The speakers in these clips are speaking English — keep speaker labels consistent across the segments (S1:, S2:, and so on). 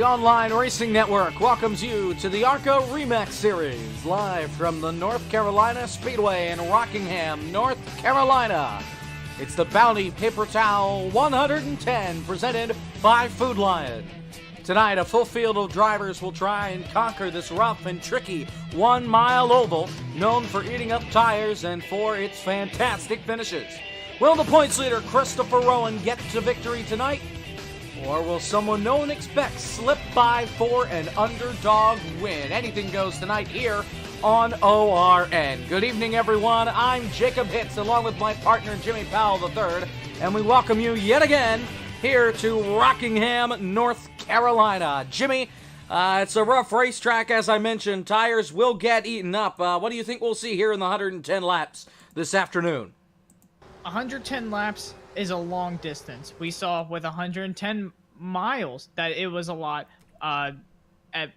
S1: The online racing network welcomes you to the ARCA Remix Series, live from the North Carolina Speedway in Rockingham, North Carolina. It's the Bounty Paper Towel 110, presented by Food Lion. Tonight, a full field of drivers will try and conquer this rough and tricky 1 mile oval, known for eating up tires and for its fantastic finishes. Will the points leader Christopher Rowan get to victory tonight? Or will someone no one expects slip by for an underdog win? Anything goes tonight here on ORN. Good evening, everyone. I'm Jacob Hitz, along with my partner Jimmy Powell III, and we welcome you yet again here to Rockingham, North Carolina. Jimmy, it's a rough racetrack, as I mentioned. Tires will get eaten up. What do you think we'll see here in the 110 laps this afternoon?
S2: 110 laps is a long distance. We saw with 110 miles that it was a lot at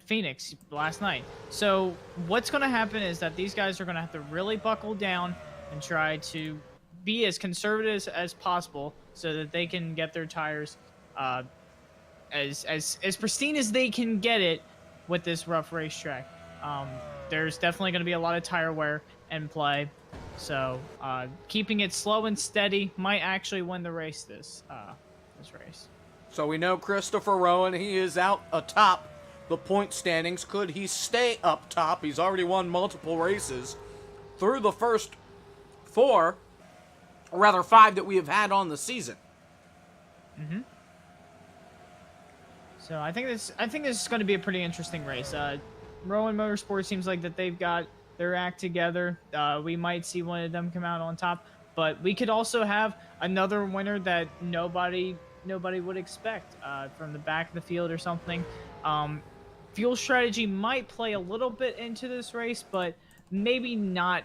S2: Phoenix last night. So what's going to happen is that these guys are going to have to really buckle down and try to be as conservative as possible so that they can get their tires as pristine as they can get it with this rough racetrack. There's definitely going to be a lot of tire wear in play. So keeping it slow and steady might actually win the race this race. So
S1: we know Christopher Rowan, he is out atop the point standings. Could he stay up top? He's already won multiple races through the first 5 that we have had on the season.
S2: Mm-hmm. So I think this is going to be a pretty interesting race. Rowan Motorsports seems like that they've got their act together. We might see one of them come out on top, but we could also have another winner that nobody would expect from the back of the field or something. Fuel strategy might play a little bit into this race, but maybe not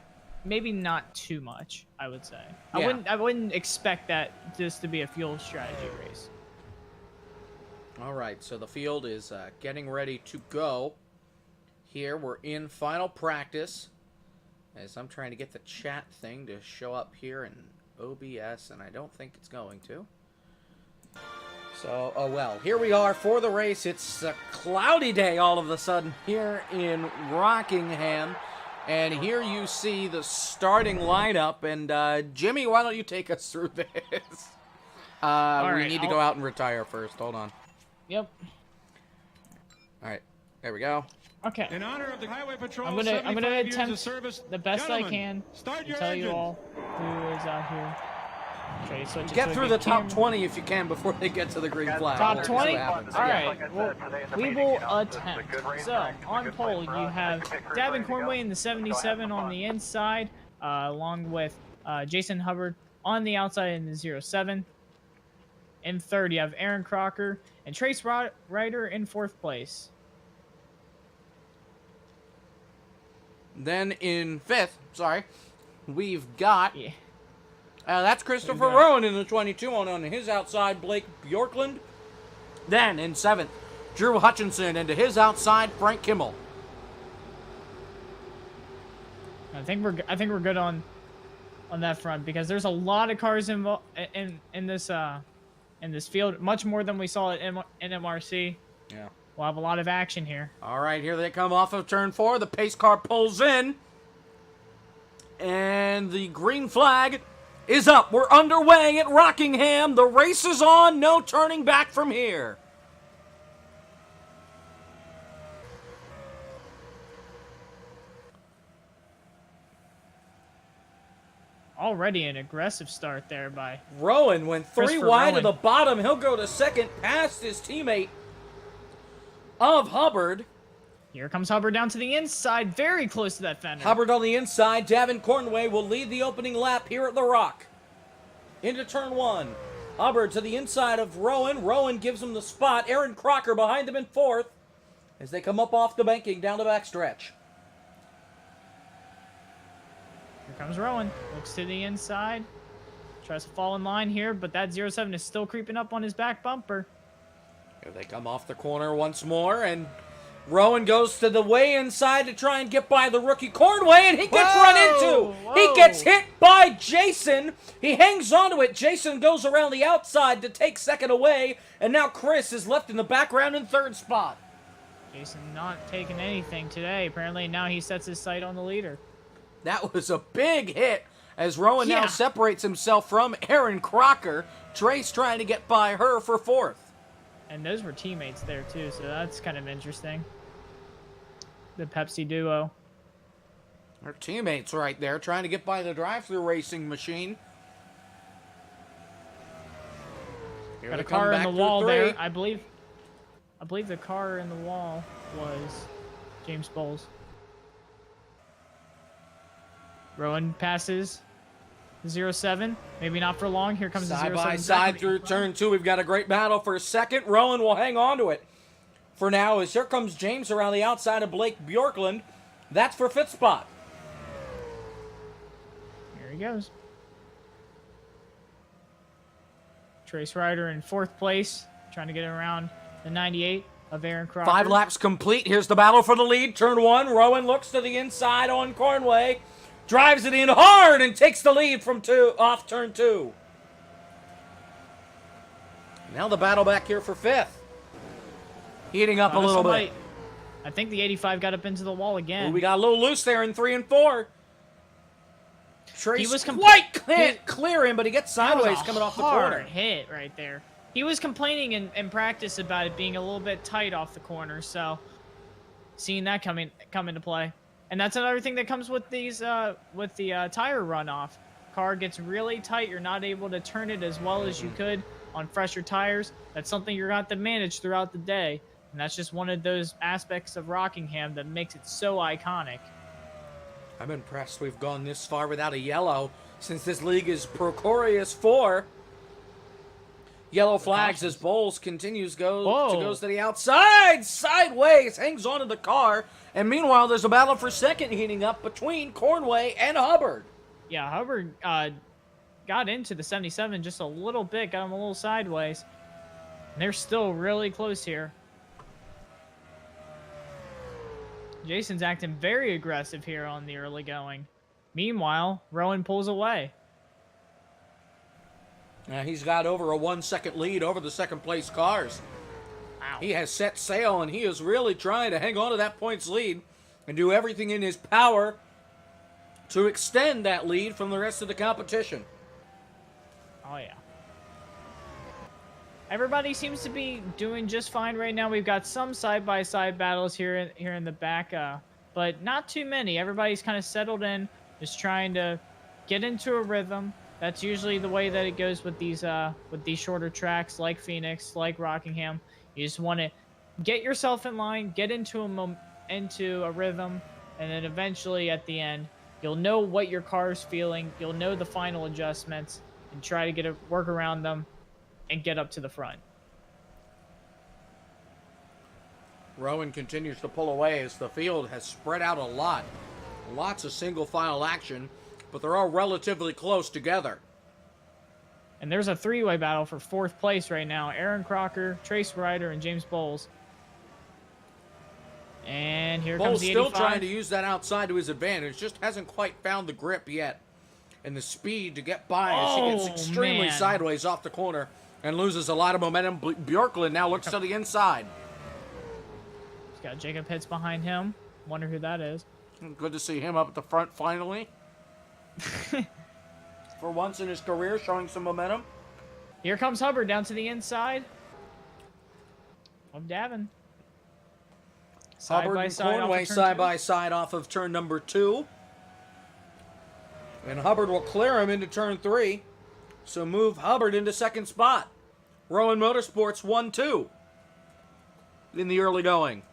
S2: too much, I would say. Yeah. I wouldn't expect that this to be a fuel strategy race.
S1: All right, so the field is getting ready to go. Here, we're in final practice, as I'm trying to get the chat thing to show up here in OBS, and I don't think it's going to. So, oh well, here we are for the race. It's a cloudy day all of a sudden here in Rockingham, and here you see the starting lineup, and Jimmy, why don't you take us through this? We need to go out and retire first. Hold on.
S2: Yep.
S1: All right, there we go.
S2: Okay.
S3: In honor of the Highway Patrol,
S2: I'm gonna attempt the best I can to tell you all who is out here.
S1: Get through the top 20 if you can before they get to the green flag.
S2: Top 20? Alright, well, we will attempt. So, on pole, you have Davin Cornway in the 77 on the inside, along with Jason Hubbard on the outside in the 07. In third, you have Aaron Crocker and Trace Ryder in fourth place.
S1: Then in fifth, we've got... Yeah. That's Christopher Rowan in the 22 on his outside, Blake Bjorklund. Then in seventh, Drew Hutchinson, and to his outside, Frank Kimmel.
S2: I think we're good on that front because there's a lot of cars involved in this field, much more than we saw at NMRC.
S1: Yeah.
S2: We'll have a lot of action here.
S1: All right, here they come off of turn 4. The pace car pulls in. And the green flag is up. We're underway at Rockingham. The race is on. No turning back from here.
S2: Already an aggressive start there by
S1: Rowan. Went 3 wide to the bottom. He'll go to second past his teammate of Hubbard.
S2: Here comes Hubbard down to the inside, very close to that fender.
S1: Hubbard on the inside. Davin Cornway will lead the opening lap here at the Rock. Into turn 1. Hubbard to the inside of Rowan. Rowan gives him the spot. Aaron Crocker behind him in fourth as they come up off the banking down the backstretch.
S2: Here comes Rowan. Looks to the inside. Tries to fall in line here, but that 07 is still creeping up on his back bumper.
S1: Here they come off the corner once more, and Rowan goes to the way inside to try and get by the rookie Cornway, and he gets run into.
S2: Whoa.
S1: He gets hit by Jason. He hangs onto it. Jason goes around the outside to take second away, and now Chris is left in the background in third spot.
S2: Jason not taking anything today. Apparently now he sets his sight on the leader.
S1: That was a big hit as Rowan now separates himself from Aaron Crocker. Trace trying to get by her for fourth.
S2: And those were teammates there too, so that's kind of interesting. The Pepsi duo.
S1: Our teammates right there trying to get by the drive-thru racing machine. Here
S2: Got
S1: they
S2: a car
S1: come
S2: in the
S1: back
S2: wall
S1: through three.
S2: there. I believe the car in the wall was James Bowles. Rowan passes 07. Maybe not for long. Here comes the 07.
S1: Side by side through turn two. We've got a great battle for a second. Rowan will hang on to it for now as here comes James around the outside of Blake Bjorklund. That's for fifth spot.
S2: Here he goes. Trace Ryder in fourth place, trying to get around the 98 of Aaron Crocker.
S1: 5 laps complete. Here's the battle for the lead. Turn one. Rowan looks to the inside on Cornway. Drives it in hard and takes the lead from off turn two. Now the battle back here for fifth. Heating up a little bit.
S2: I think the 85 got up into the wall again.
S1: Ooh, we got a little loose there in 3 and 4. Trace
S2: He was
S1: can't clear him, but he gets sideways coming off the corner.
S2: Hard hit right there. He was complaining in practice about it being a little bit tight off the corner, so seeing that come into play. And that's another thing that comes with these with the tire runoff. Car gets really tight. You're not able to turn it as well as you could on fresher tires. That's something you're going to have to manage throughout the day. And that's just one of those aspects of Rockingham that makes it so iconic.
S1: I'm impressed we've gone this far without a yellow since this league is Procorious 4. Yellow flags as Bowles continues goes to the outside, sideways, hangs onto the car, and meanwhile there's a battle for second heating up between Cornway and Hubbard.
S2: Yeah, Hubbard got into the 77 just a little bit, got him a little sideways. And they're still really close here. Jason's acting very aggressive here on the early going. Meanwhile, Rowan pulls away.
S1: He's got over a 1 second lead over the second place cars.
S2: Wow.
S1: He has set sail, and he is really trying to hang on to that points lead and do everything in his power to extend that lead from the rest of the competition.
S2: Oh, yeah. Everybody seems to be doing just fine right now. We've got some side-by-side battles here in the back, but not too many. Everybody's kind of settled in, just trying to get into a rhythm. That's usually the way that it goes with these shorter tracks like Phoenix, like Rockingham. You just want to get yourself in line, get into a rhythm, and then eventually at the end, you'll know what your car is feeling. You'll know the final adjustments and try to work around them and get up to the front.
S1: Rowan continues to pull away as the field has spread out a lot. Lots of single file action, but they're all relatively close together.
S2: And there's a three-way battle for fourth place right now. Aaron Crocker, Trace Ryder, and James Bowles. And here comes the 85.
S1: Bowles still trying to use that outside to his advantage, just hasn't quite found the grip yet. And the speed to get by as he gets extremely sideways off the corner and loses a lot of momentum. Bjorklund now looks to the inside.
S2: He's got Jacob Hitz behind him. Wonder who that is.
S1: Good to see him up at the front finally. For once in his career, showing some momentum.
S2: Here comes Hubbard down to the inside of Davin.
S1: Hubbard and Cornway side by side off of turn number 2. And Hubbard will clear him into turn 3. So move Hubbard into second spot. Rowan Motorsports 1-2 in the early going.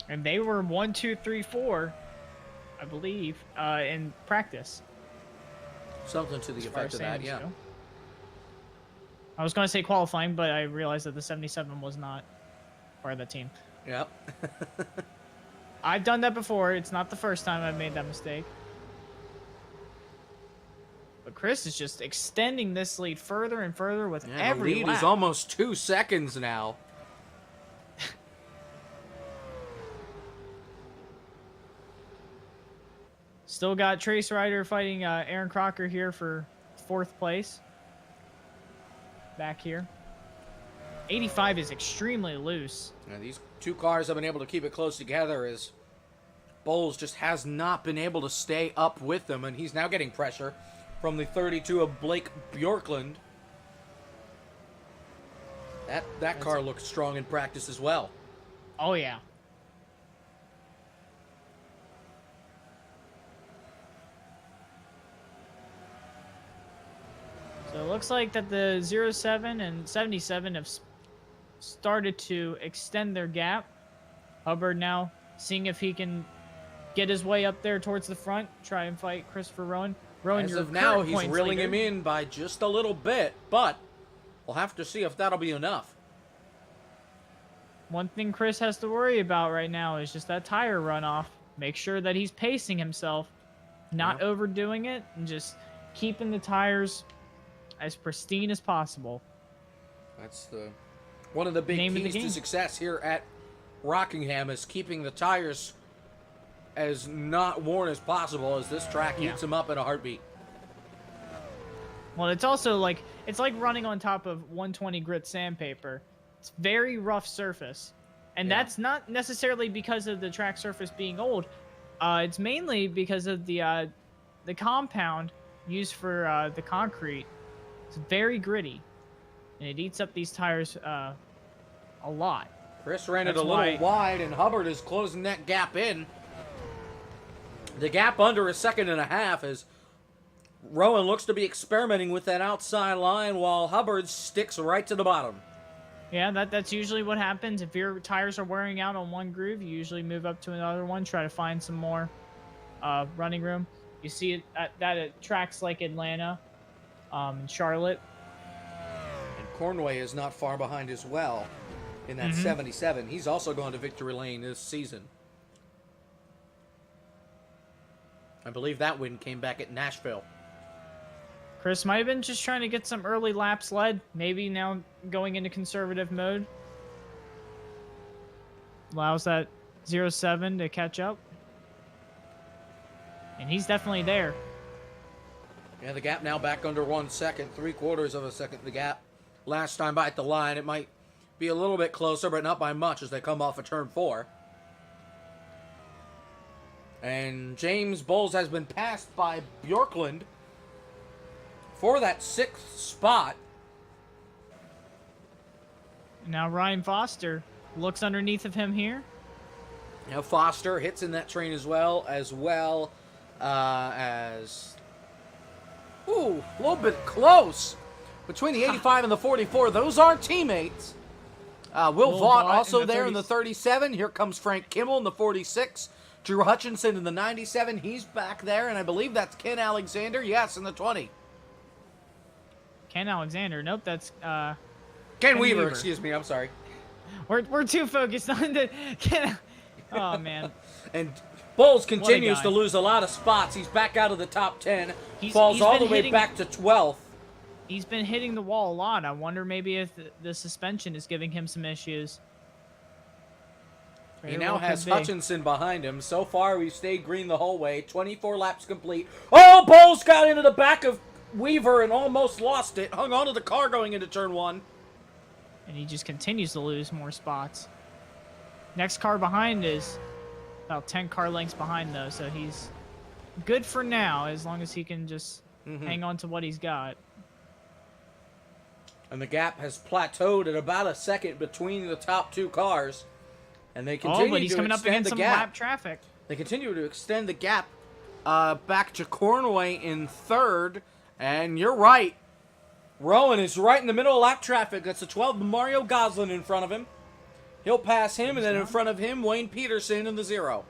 S2: And they were 1, 2, 3, 4, I believe, in practice.
S1: Something to the effect of that, yeah.
S2: I was going to say qualifying, but I realized that the 77 was not part of the team.
S1: Yep.
S2: I've done that before. It's not the first time I've made that mistake. But Chris is just extending this lead further and further with every
S1: lead
S2: lap.
S1: is almost 2 seconds now.
S2: Still got Trace Ryder fighting Aaron Crocker here for 4th place. Back here. 85 is extremely loose.
S1: Now, these two cars have been able to keep it close together as Bowles just has not been able to stay up with them, and he's now getting pressure from the 32 of Blake Bjorklund. That car looks strong in practice as well.
S2: Oh, yeah. So it looks like that the 07 and 77 have started to extend their gap. Hubbard now seeing if he can get his way up there towards the front, try and fight Christopher Rowan. Rowan,
S1: As
S2: your
S1: of now,
S2: current
S1: he's
S2: points
S1: reeling
S2: leader.
S1: him in by just a little bit, but we'll have to see if that'll be enough.
S2: One thing Chris has to worry about right now is just that tire runoff. Make sure that he's pacing himself, not overdoing it, and just keeping the tires as pristine as possible.
S1: That's one of the big keys to success here at Rockingham is keeping the tires as not worn as possible, as this track eats them up in a heartbeat.
S2: Well, it's also like running on top of 120 grit sandpaper. It's very rough surface, and that's not necessarily because of the track surface being old. It's mainly because of the compound used for the concrete. It's very gritty, and it eats up these tires a lot.
S1: Chris ran it a little wide, and Hubbard is closing that gap in. The gap under 1.5 seconds as Rowan looks to be experimenting with that outside line while Hubbard sticks right to the bottom.
S2: Yeah, that's usually what happens. If your tires are wearing out on one groove, you usually move up to another one, try to find some more running room. You see it at tracks like Atlanta, and Charlotte.
S1: And Cornway is not far behind as well in that 77. He's also going to victory lane this season. I believe that win came back at Nashville.
S2: Chris might have been just trying to get some early laps led. Maybe now going into conservative mode. Allows that 07 to catch up. And he's definitely there.
S1: Yeah, the gap now back under 1 second, 3/4 second the gap. Last time by at the line, it might be a little bit closer, but not by much as they come off of turn 4. And James Bowles has been passed by Bjorklund for that 6th spot.
S2: Now Ryan Foster looks underneath of him here.
S1: Now Foster hits in that train as well as ooh, a little bit close between the 85 and the 44. Those are teammates. Will Vaught also there in the 37. Here comes Frank Kimmel in the 46. Drew Hutchinson in the 97. He's back there, and I believe that's Ken Alexander. Yes, in the 20.
S2: Ken Alexander. Nope, that's
S1: Ken Weaver. Excuse me. I'm sorry.
S2: We're too focused on the Ken. Oh man.
S1: And Bowles continues to lose a lot of spots. He's back out of the top 10. Falls all the way back to 12th.
S2: He's been hitting the wall a lot. I wonder maybe if the suspension is giving him some issues.
S1: He now has Hutchinson behind him. So far, we've stayed green the whole way. 24 laps complete. Oh, Bowles got into the back of Weaver and almost lost it. Hung onto the car going into turn 1.
S2: And he just continues to lose more spots. Next car behind is about 10 car lengths behind, though, so he's good for now as long as he can just hang on to what he's got.
S1: And the gap has plateaued at about 1 second between the top 2 cars. And they continue
S2: but he's
S1: to
S2: coming up
S1: extend
S2: against
S1: the
S2: some
S1: gap.
S2: lap traffic.
S1: They continue to extend the gap back to Cornway in 3rd. And you're right. Rowan is right in the middle of lap traffic. That's the 12 Mario Goslin in front of him. He'll pass him, and then in front of him, Wayne Peterson in the 0.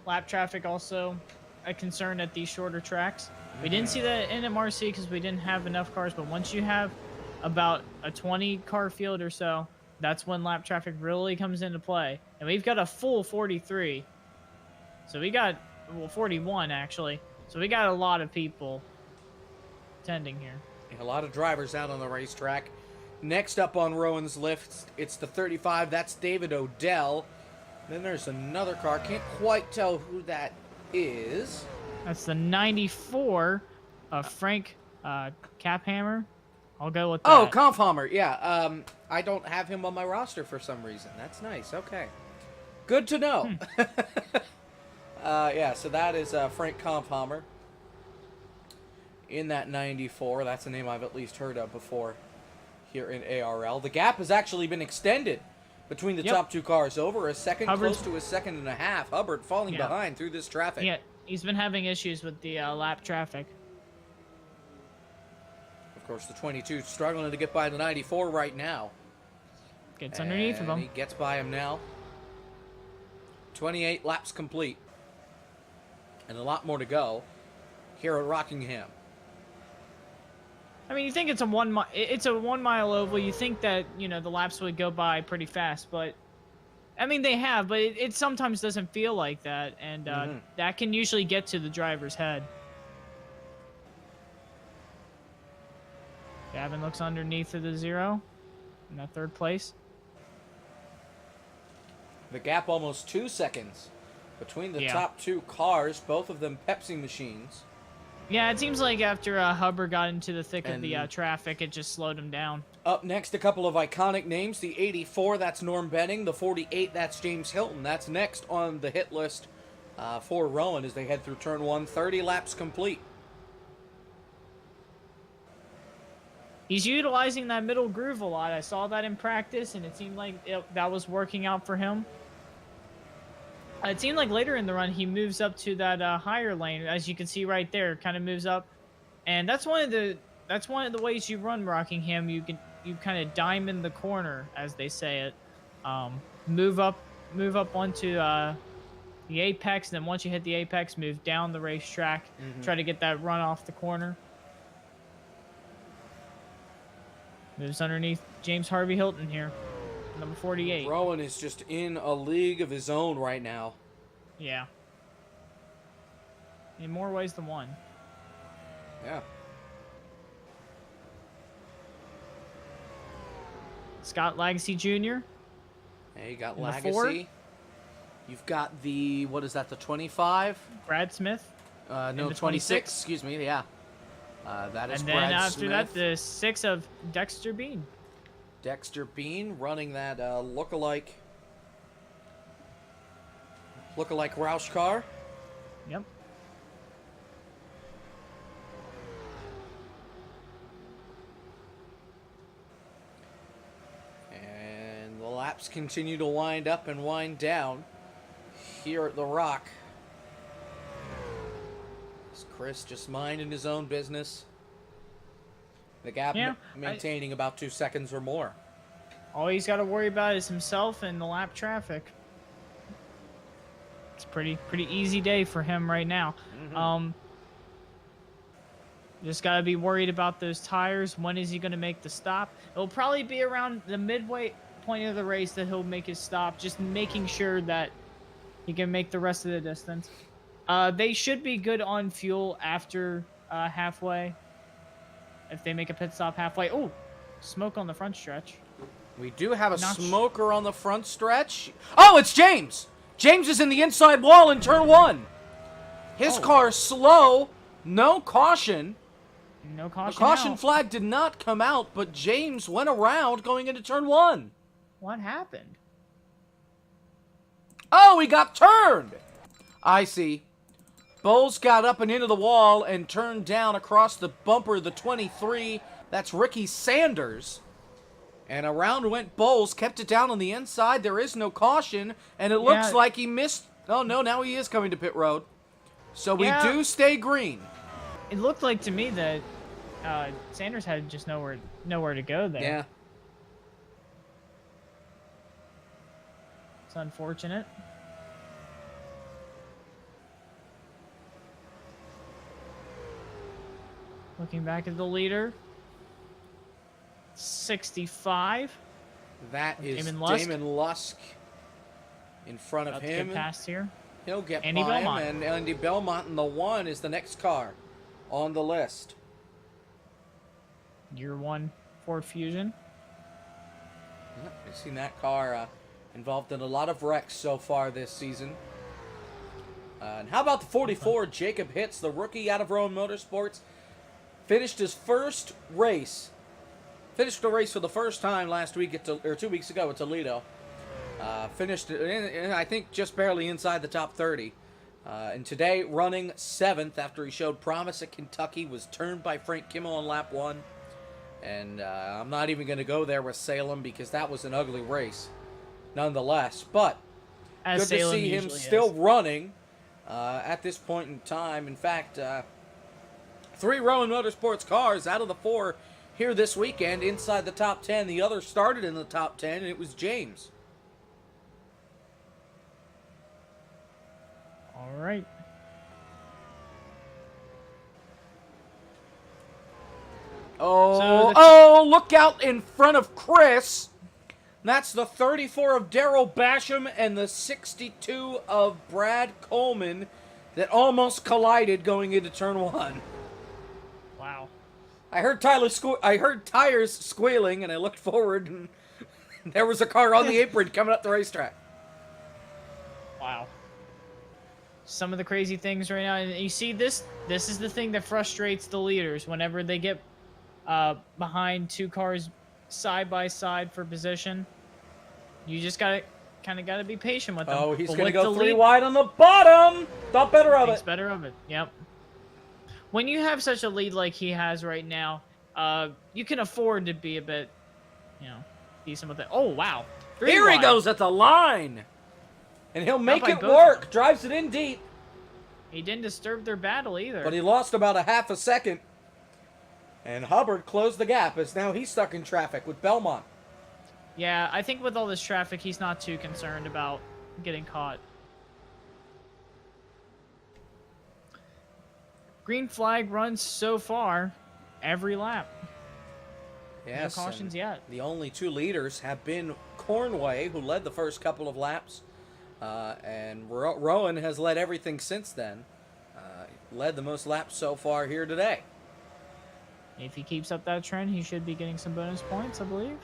S2: Lap traffic also a concern at these shorter tracks. We didn't see that in MRC because we didn't have enough cars, but once you have about a 20 car field or so, that's when lap traffic really comes into play. And we've got a full 43. So we got, well, 41 actually. So we got a lot of people attending here.
S1: A lot of drivers out on the racetrack. Next up on Rowan's list, it's the 35. That's David Odell. Then there's another car. Can't quite tell who that is.
S2: That's the 94 of Frank Caphammer. I'll go with that.
S1: Oh, Kampfhammer. Yeah. I don't have him on my roster for some reason. That's nice. Okay. Good to know. Yeah, so that is Frank Kampfhammer in that 94. That's a name I've at least heard of before here in ARL. The gap has actually been extended between the top two cars, over a second, close to a second and a half. Hubbard falling behind through this traffic.
S2: Yeah, he's been having issues with the lap traffic.
S1: Of course, the 22 struggling to get by the 94 right now.
S2: Gets underneath of him.
S1: He gets by him now. 28 laps complete. And a lot more to go here at Rockingham.
S2: I mean, you think it's a 1 mile, it's a 1 mile oval. You think that, you know, the laps would go by pretty fast, but I mean, they have, but it sometimes doesn't feel like that, and that can usually get to the driver's head. Gavin looks underneath of the 0 in that 3rd place.
S1: The gap almost 2 seconds between the top 2 cars, both of them Pepsi machines.
S2: Yeah, it seems like after Hubbard got into the thick of the traffic, it just slowed him down.
S1: Up next, a couple of iconic names. The 84, that's Norm Benning. The 48, that's James Hilton. That's next on the hit list for Rowan as they head through turn 1. 30 laps complete.
S2: He's utilizing that middle groove a lot. I saw that in practice, and it seemed like that was working out for him. It seemed like later in the run, he moves up to that higher lane, as you can see right there. Kind of moves up, and that's one of the ways you run Rockingham. You kind of diamond the corner, as they say it. Move up onto the apex, and then once you hit the apex, move down the racetrack. Try to get that run off the corner. Moves underneath James Harvey Hilton here, number 48.
S1: Rowan is just in a league of his own right now.
S2: Yeah. In more ways than one.
S1: Yeah.
S2: Scott Lagacy Jr.
S1: Hey, you got
S2: in
S1: Lagacy.
S2: The 4.
S1: You've got the, what is that, the 25?
S2: Brad Smith.
S1: No, 26. Excuse me, yeah. That is
S2: and
S1: Brad
S2: then after
S1: Smith.
S2: that, the 6 of Dexter Bean.
S1: Dexter Bean running that lookalike Roush car.
S2: Yep.
S1: And the laps continue to wind up and wind down here at the Rock. Chris just minding his own business. The gap maintaining about 2 seconds or more.
S2: All he's got to worry about is himself and the lap traffic. It's pretty easy day for him right now. Just got to be worried about those tires. When is he going to make the stop? It'll probably be around the midway point of the race that he'll make his stop, just making sure that he can make the rest of the distance. They should be good on fuel after halfway. If they make a pit stop halfway. Oh, smoke on the front stretch.
S1: We do have a smoker on the front stretch. Oh, it's James! James is in the inside wall in turn 1. His car slow. No caution.
S2: No caution.
S1: The caution flag did not come out, but James went around going into turn 1.
S2: What happened?
S1: Oh, he got turned! I see. Bowles got up and into the wall and turned down across the bumper, the 23. That's Ricky Sanders. And around went Bowles, kept it down on the inside. There is no caution, and it looks like he missed. Oh, no, now he is coming to pit road. So we do stay green.
S2: It looked like to me that Sanders had just nowhere to go there.
S1: Yeah.
S2: It's unfortunate. Looking back at the leader. 65.
S1: That is Damon Lusk in front of him.
S2: Get past here.
S1: He'll get
S2: Andy
S1: by
S2: Belmont.
S1: him, and Andy Belmont in the 1 is the next car on the list.
S2: Year 1 Ford Fusion.
S1: Yep, we've seen that car Involved in a lot of wrecks so far this season. And how about the 44, Jacob Hitz, the rookie out of Rowan Motorsports. Finished his first race. Finished the race for the first time last week, or 2 weeks ago at Toledo. Finished, I think, just barely inside the top 30. And today, running 7th after he showed promise at Kentucky, was turned by Frank Kimmel on lap 1. And I'm not even going to go there with Salem because that was an ugly race, nonetheless. But good to see him still running at this point in time. In fact, 3 Rowan Motorsports cars out of the 4 here this weekend inside the top 10. The other started in the top 10, and it was James.
S2: All right.
S1: Oh, look out in front of Chris. That's the 34 of Darrell Basham and the 62 of Brad Coleman that almost collided going into turn 1.
S2: Wow.
S1: I heard tires squealing, and I looked forward, and there was a car on the apron coming up the racetrack.
S2: Wow. Some of the crazy things right now, and you see this is the thing that frustrates the leaders whenever they get behind 2 cars side by side for position. You just gotta be patient with them.
S1: Oh, he's gonna go 3 wide on the bottom. Thought better of it.
S2: Thinks better of it. Yep. When you have such a lead like he has right now, you can afford to be a bit, decent with it. Oh wow!
S1: Here he goes at the line, and he'll make it work. Drives it in deep.
S2: He didn't disturb their battle either.
S1: But he lost about a half a second. And Hubbard closed the gap as now he's stuck in traffic with Belmont.
S2: Yeah, I think with all this traffic, he's not too concerned about getting caught. Green flag runs so far every lap.
S1: Yes,
S2: no cautions yet.
S1: The only 2 leaders have been Cornway, who led the first couple of laps, and Rowan has led everything since then. Led the most laps so far here today.
S2: If he keeps up that trend, he should be getting some bonus points, I believe.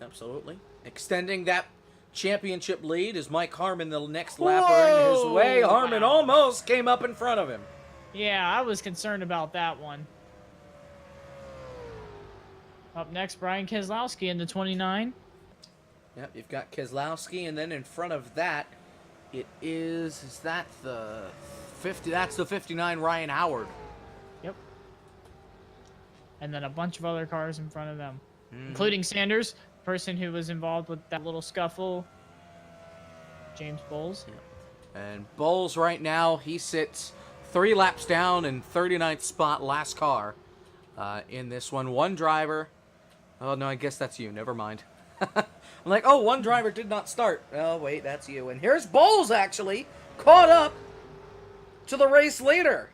S1: Absolutely. Extending that championship lead is Mike Harmon, the next lapper in his way. Harmon almost came up in front of him.
S2: Yeah, I was concerned about that one. Up next, Brian Keselowski in the 29.
S1: Yep, you've got Keselowski, and then in front of that, is that the 50? That's the 59, Ryan Howard.
S2: Yep. And then a bunch of other cars in front of them, including Sanders, person who was involved with that little scuffle, James Bowles.
S1: Yeah. And Bowles right now, he sits 3 laps down in 39th spot, last car in this one. One driver. Oh, no, I guess that's you. Never mind. I'm like, oh, one driver did not start. Oh, wait, that's you. And here's Bowles, actually, caught up to the race leader.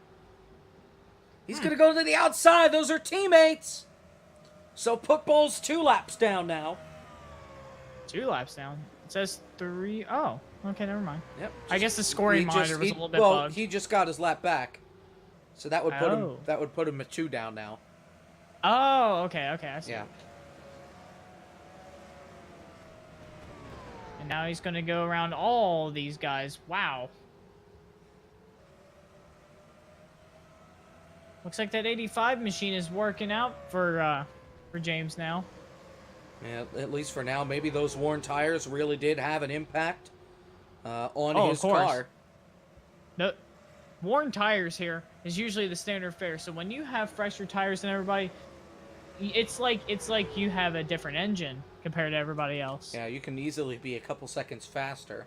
S1: He's going to go to the outside. Those are teammates. So put Bowles 2 laps down now.
S2: 2 laps down? It says 3. Oh, okay, never mind.
S1: Yep.
S2: I guess the scoring monitor was a little bit bugged.
S1: He just got his lap back. So that would put him at 2 down now.
S2: Oh, okay, I see.
S1: Yeah.
S2: And now he's going to go around all these guys. Wow. Looks like that 85 machine is working out for James now.
S1: Yeah, at least for now. Maybe those worn tires really did have an impact on his car.
S2: The worn tires here is usually the standard fare. So when you have fresher tires than everybody, it's like you have a different engine compared to everybody else.
S1: Yeah, you can easily be a couple seconds faster.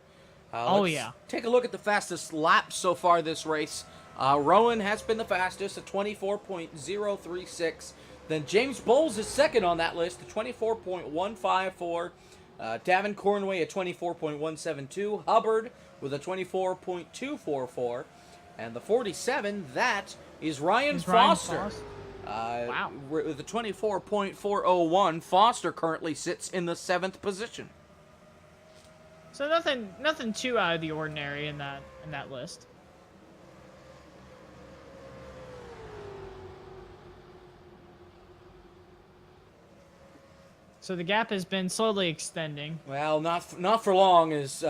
S2: Yeah.
S1: Take a look at the fastest laps so far this race. Rowan has been the fastest at 24.036. Then James Bowles is second on that list at 24.154. Davin Cornway at 24.172. Hubbard with a 24.244. And the 47, that is Ryan Foster.
S2: Wow.
S1: With a 24.401. Foster currently sits in the 7th position.
S2: So nothing too out of the ordinary in that list. So the gap has been slowly extending.
S1: Well, not for long, as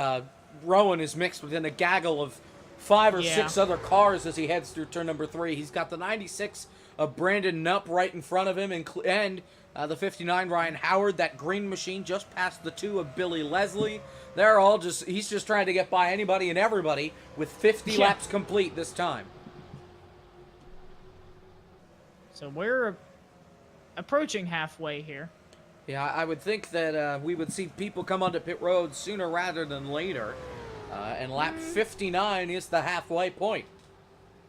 S1: Rowan is mixed within a gaggle of 5 or 6 other cars as he heads through turn number 3. He's got the 96 of Brandon Nupp right in front of him, and the 59 Ryan Howard. That green machine just past the 2 of Billy Leslie. They're all he's just trying to get by anybody and everybody with 50 laps complete this time.
S2: So we're approaching halfway here.
S1: Yeah, I would think that we would see people come onto pit road sooner rather than later. And lap 59 is the halfway point.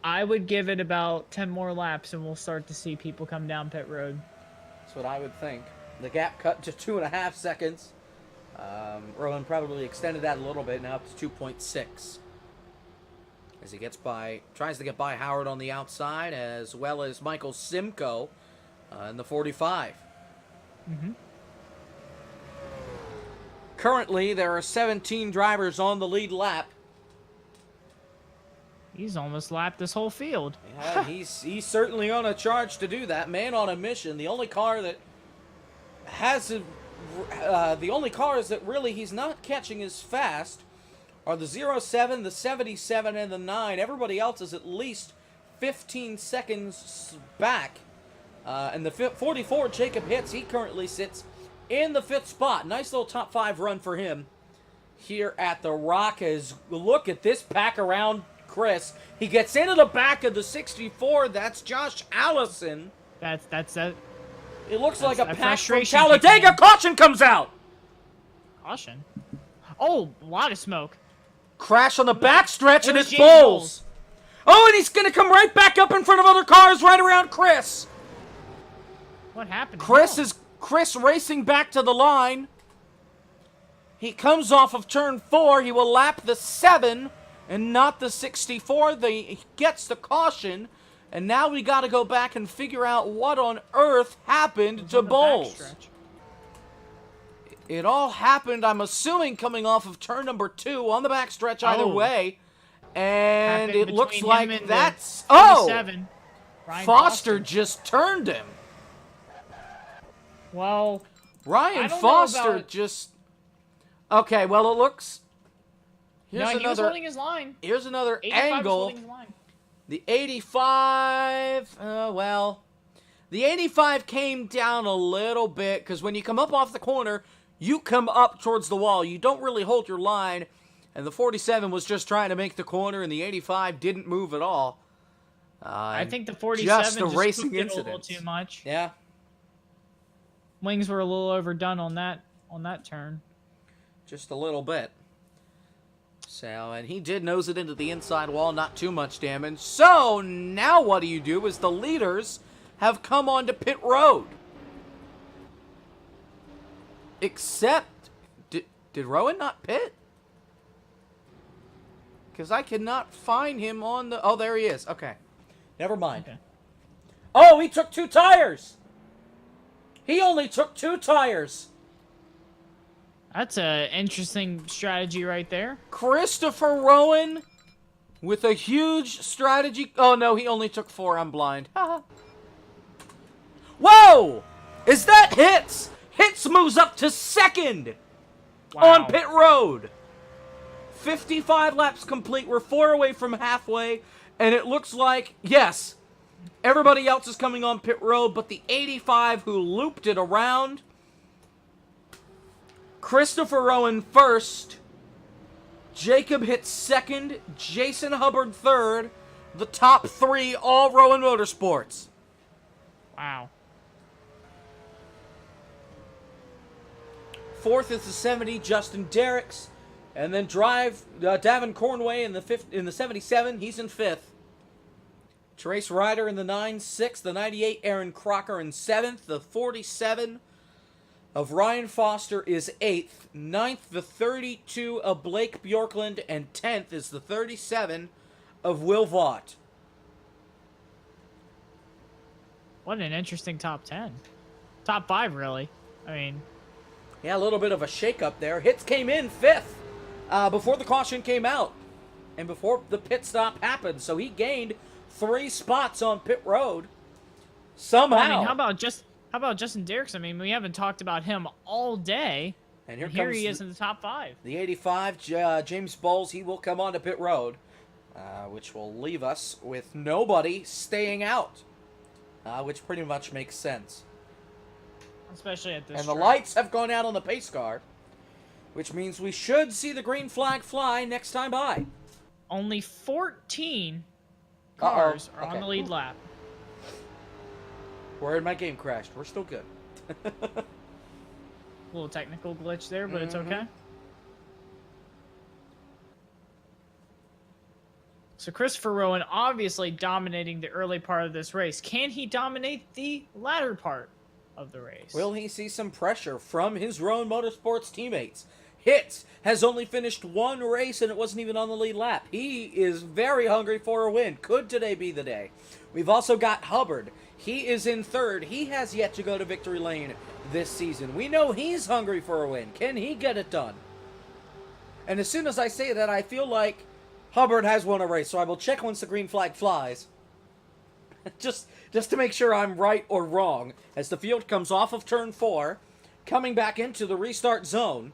S2: I would give it about 10 more laps and we'll start to see people come down pit road.
S1: That's what I would think. The gap cut to 2.5 seconds. Rowan probably extended that a little bit, now up to 2.6. As he tries to get by Howard on the outside, as well as Michael Simcoe in the 45.
S2: Mm-hmm.
S1: Currently, there are 17 drivers on the lead lap.
S2: He's almost lapped this whole field.
S1: Yeah, he's certainly on a charge to do that. Man on a mission. The only car that the only cars that really he's not catching as fast are the 07, the 77, and the 9. Everybody else is at least 15 seconds back. And the 44, Jacob Hitz, he currently sits in the 5th spot. Nice little top 5 run for him here at the Rock. As look at this pack around Chris. He gets into the back of the 64. That's Josh Allison.
S2: That's it.
S1: It looks like a pack from Talladega. Caution comes out.
S2: Caution. Oh, a lot of smoke.
S1: Crash on the backstretch, and it's Bowles. Oh, and he's going to come right back up in front of other cars right around Chris.
S2: What happened?
S1: Chris racing back to the line. He comes off of turn 4. He will lap the 7 and not the 64. He gets the caution. And now we got to go back and figure out what on earth happened to Bowles. It all happened, I'm assuming, coming off of turn number 2 on the backstretch either way. And it looks like that's... Oh! Foster just turned him.
S2: Well,
S1: Ryan Foster just... Okay, well, it looks...
S2: He was holding his line.
S1: Here's another angle. The 85... well... The 85 came down a little bit, because when you come up off the corner, you come up towards the wall. You don't really hold your line. And the 47 was just trying to make the corner, and the 85 didn't move at all.
S2: I think the 47 just
S1: racing
S2: incident. A little too much.
S1: Yeah.
S2: Wings were a little overdone on that turn.
S1: Just a little bit. So, and he did nose it into the inside wall, not too much damage. So, now what do you do is the leaders have come onto pit road. Except, did Rowan not pit? Because I cannot find him on the... Oh, there he is. Okay. Never mind.
S2: Okay.
S1: Oh, he took 2 tires! He only took 2 tires!
S2: That's an interesting strategy right there.
S1: Christopher Rowan with a huge strategy... Oh, no, he only took 4. I'm blind. Whoa! Is that Hitz? Hitz moves up to 2nd on pit road. 55 laps complete. We're 4 away from halfway. And it looks like, yes, everybody else is coming on pit road, but the 85 who looped it around... Christopher Rowan first, Jacob Hitz 2nd, Jason Hubbard 3rd, the top 3 all Rowan Motorsports.
S2: Wow.
S1: 4th is the 70, Justin Derricks, and then Davin Cornway in the 77, he's in 5th. Trace Ryder in the 9, 6th, the 98, Aaron Crocker in 7th, the 47 of Ryan Foster is 8th, 9th, the 32 of Blake Bjorklund, and 10th is the 37 of Will Vaught.
S2: What an interesting top 10. Top 5, really. I mean...
S1: Yeah, a little bit of a shakeup there. Hitz came in 5th before the caution came out and before the pit stop happened, so he gained 3 spots on pit road. Somehow.
S2: I mean, how about How about Justin Derricks? I mean, we haven't talked about him all day.
S1: And
S2: here he is in the top 5.
S1: The 85, James Bowles. He will come on to pit road, which will leave us with nobody staying out, which pretty much makes sense.
S2: Especially at this
S1: And the lights have gone out on the pace car, which means we should see the green flag fly next time by.
S2: Only 14 cars are on the lead lap.
S1: Worried my game crashed. We're still good.
S2: Little technical glitch there, but it's okay. So Christopher Rowan obviously dominating the early part of this race. Can he dominate the latter part of the race?
S1: Will he see some pressure from his Rowan Motorsports teammates? Hitz has only finished one race and it wasn't even on the lead lap. He is very hungry for a win. Could today be the day? We've also got Hubbard. He is in third. He has yet to go to victory lane this season. We know he's hungry for a win. Can he get it done? And as soon as I say that, I feel like Hubbard has won a race, so I will check once the green flag flies. just to make sure I'm right or wrong. As the field comes off of turn 4, coming back into the restart zone.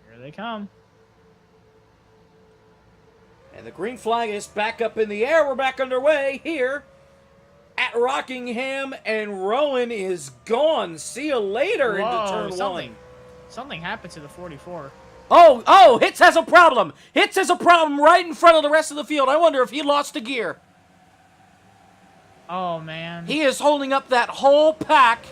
S2: Here they come.
S1: And the green flag is back up in the air. We're back underway here at Rockingham, and Rowan is gone. See you later into turn 1.
S2: Something happened to the 44.
S1: Oh, Hitz has a problem. Hitz has a problem right in front of the rest of the field. I wonder if he lost a gear.
S2: Oh, man.
S1: He is holding up that whole pack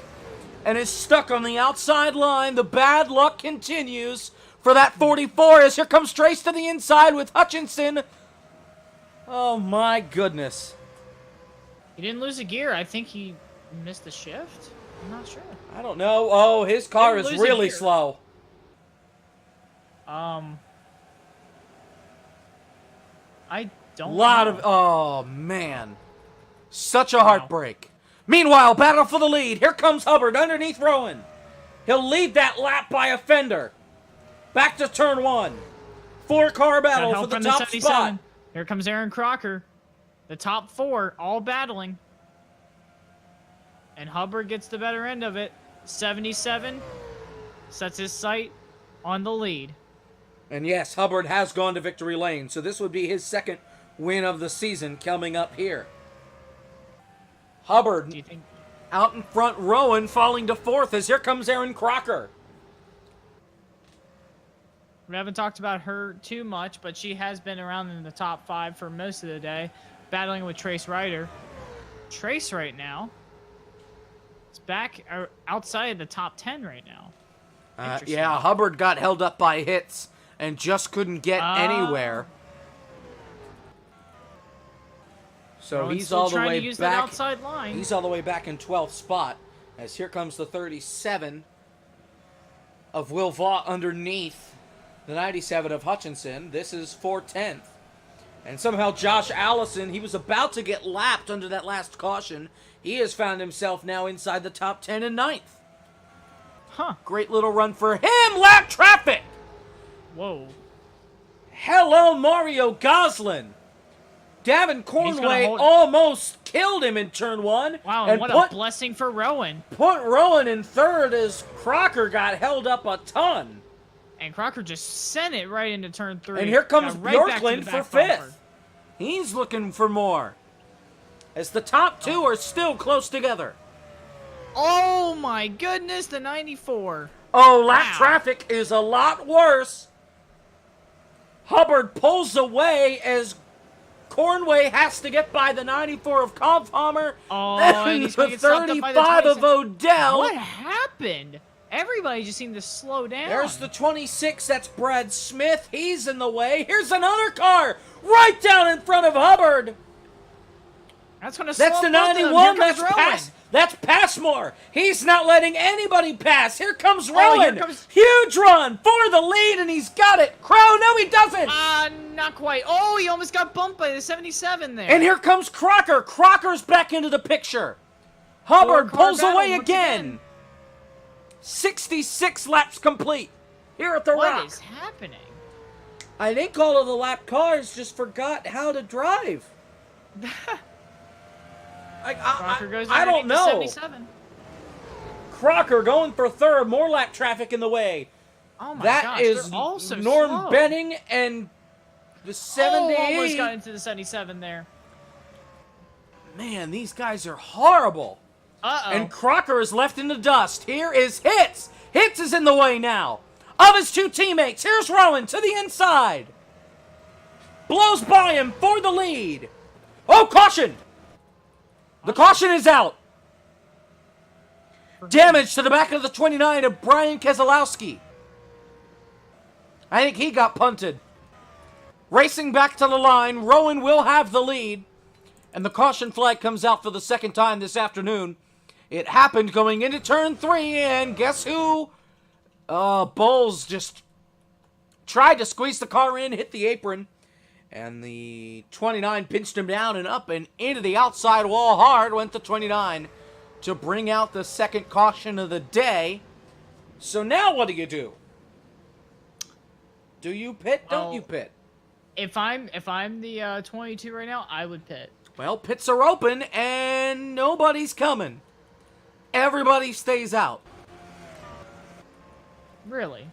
S1: and is stuck on the outside line. The bad luck continues for that 44 as here comes Trace to the inside with Hutchinson. Oh, my goodness.
S2: He didn't lose a gear. I think he missed a shift. I'm not sure.
S1: I don't know. Oh, his car is really slow.
S2: I don't know.
S1: Oh, man. Such a heartbreak. Meanwhile, battle for the lead. Here comes Hubbard underneath Rowan. He'll lead that lap by a fender. Back to turn 1. 4-car battle for the top spot.
S2: Here comes Aaron Crocker. The top 4 all battling. And Hubbard gets the better end of it. 77 sets his sight on the lead.
S1: And yes, Hubbard has gone to victory lane, so this would be his second win of the season coming up here. Hubbard out in front, Rowan falling to 4th as here comes Aaron Crocker.
S2: We haven't talked about her too much, but she has been around in the top 5 for most of the day, battling with Trace Ryder. Trace right now is back outside the top 10 right now.
S1: Yeah, Hubbard got held up by hits and just couldn't get anywhere. So
S2: Rowan's
S1: he's all the way
S2: use
S1: back.
S2: That outside line.
S1: He's all the way back in 12th spot. As here comes the 37 of Will Vaught underneath the 97 of Hutchinson. This is for 10th. And somehow Josh Allison, he was about to get lapped under that last caution. He has found himself now inside the top 10 and 9th.
S2: Huh.
S1: Great little run for him. Lap traffic.
S2: Whoa.
S1: Hello, Mario Goslin. Davin Cornway almost killed him in turn 1.
S2: Wow, and what a blessing for Rowan.
S1: Put Rowan in 3rd as Crocker got held up a ton.
S2: And Crocker just sent it right into turn 3.
S1: And here comes Bjorklund for 5th. He's looking for more. As the top 2 are still close together.
S2: Oh my goodness, the 94.
S1: Oh, lap traffic is a lot worse. Hubbard pulls away as Cornway has to get by the 94 of Kampfhammer.
S2: Oh,
S1: and
S2: he's
S1: the 35 of Odell.
S2: What happened? Everybody just seemed to slow down.
S1: There's the 26. That's Brad Smith. He's in the way. Here's another car right down in front of Hubbard.
S2: That's going to slow
S1: the 91. That's Passmore. He's not letting anybody pass. Here comes Rowan. Huge run for the lead, and he's got it. Crow, no, he doesn't.
S2: Not quite. Oh, he almost got bumped by the 77 there.
S1: And here comes Crocker. Crocker's back into the picture. Hubbard pulls away again. 66 laps complete here at the Rock.
S2: What is happening?
S1: I think all of the lap cars just forgot how to drive.
S2: Crocker goes
S1: I don't know.
S2: 77.
S1: Crocker going for third. More lap traffic in the way.
S2: Oh my
S1: That
S2: gosh,
S1: is
S2: they're all so
S1: Norm
S2: slow.
S1: Benning and the 78.
S2: Oh, almost got into the 77 there.
S1: Man, these guys are horrible.
S2: Uh-oh.
S1: And Crocker is left in the dust. Here is Hitz. Hitz is in the way now of his two teammates. Here's Rowan to the inside. Blows by him for the lead. Oh, caution! The caution is out. Damage to the back of the 29 of Brian Keselowski. I think he got punted. Racing back to the line, Rowan will have the lead. And the caution flag comes out for the second time this afternoon. It happened going into turn 3, and guess who? Bowles just tried to squeeze the car in, hit the apron. And the 29 pinched him down and up and into the outside wall hard. Went the 29 to bring out the second caution of the day. So now what do you do? Do you pit? Don't you pit?
S2: If I'm the 22 right now, I would pit.
S1: Well, pits are open and nobody's coming. Everybody stays out.
S2: Really?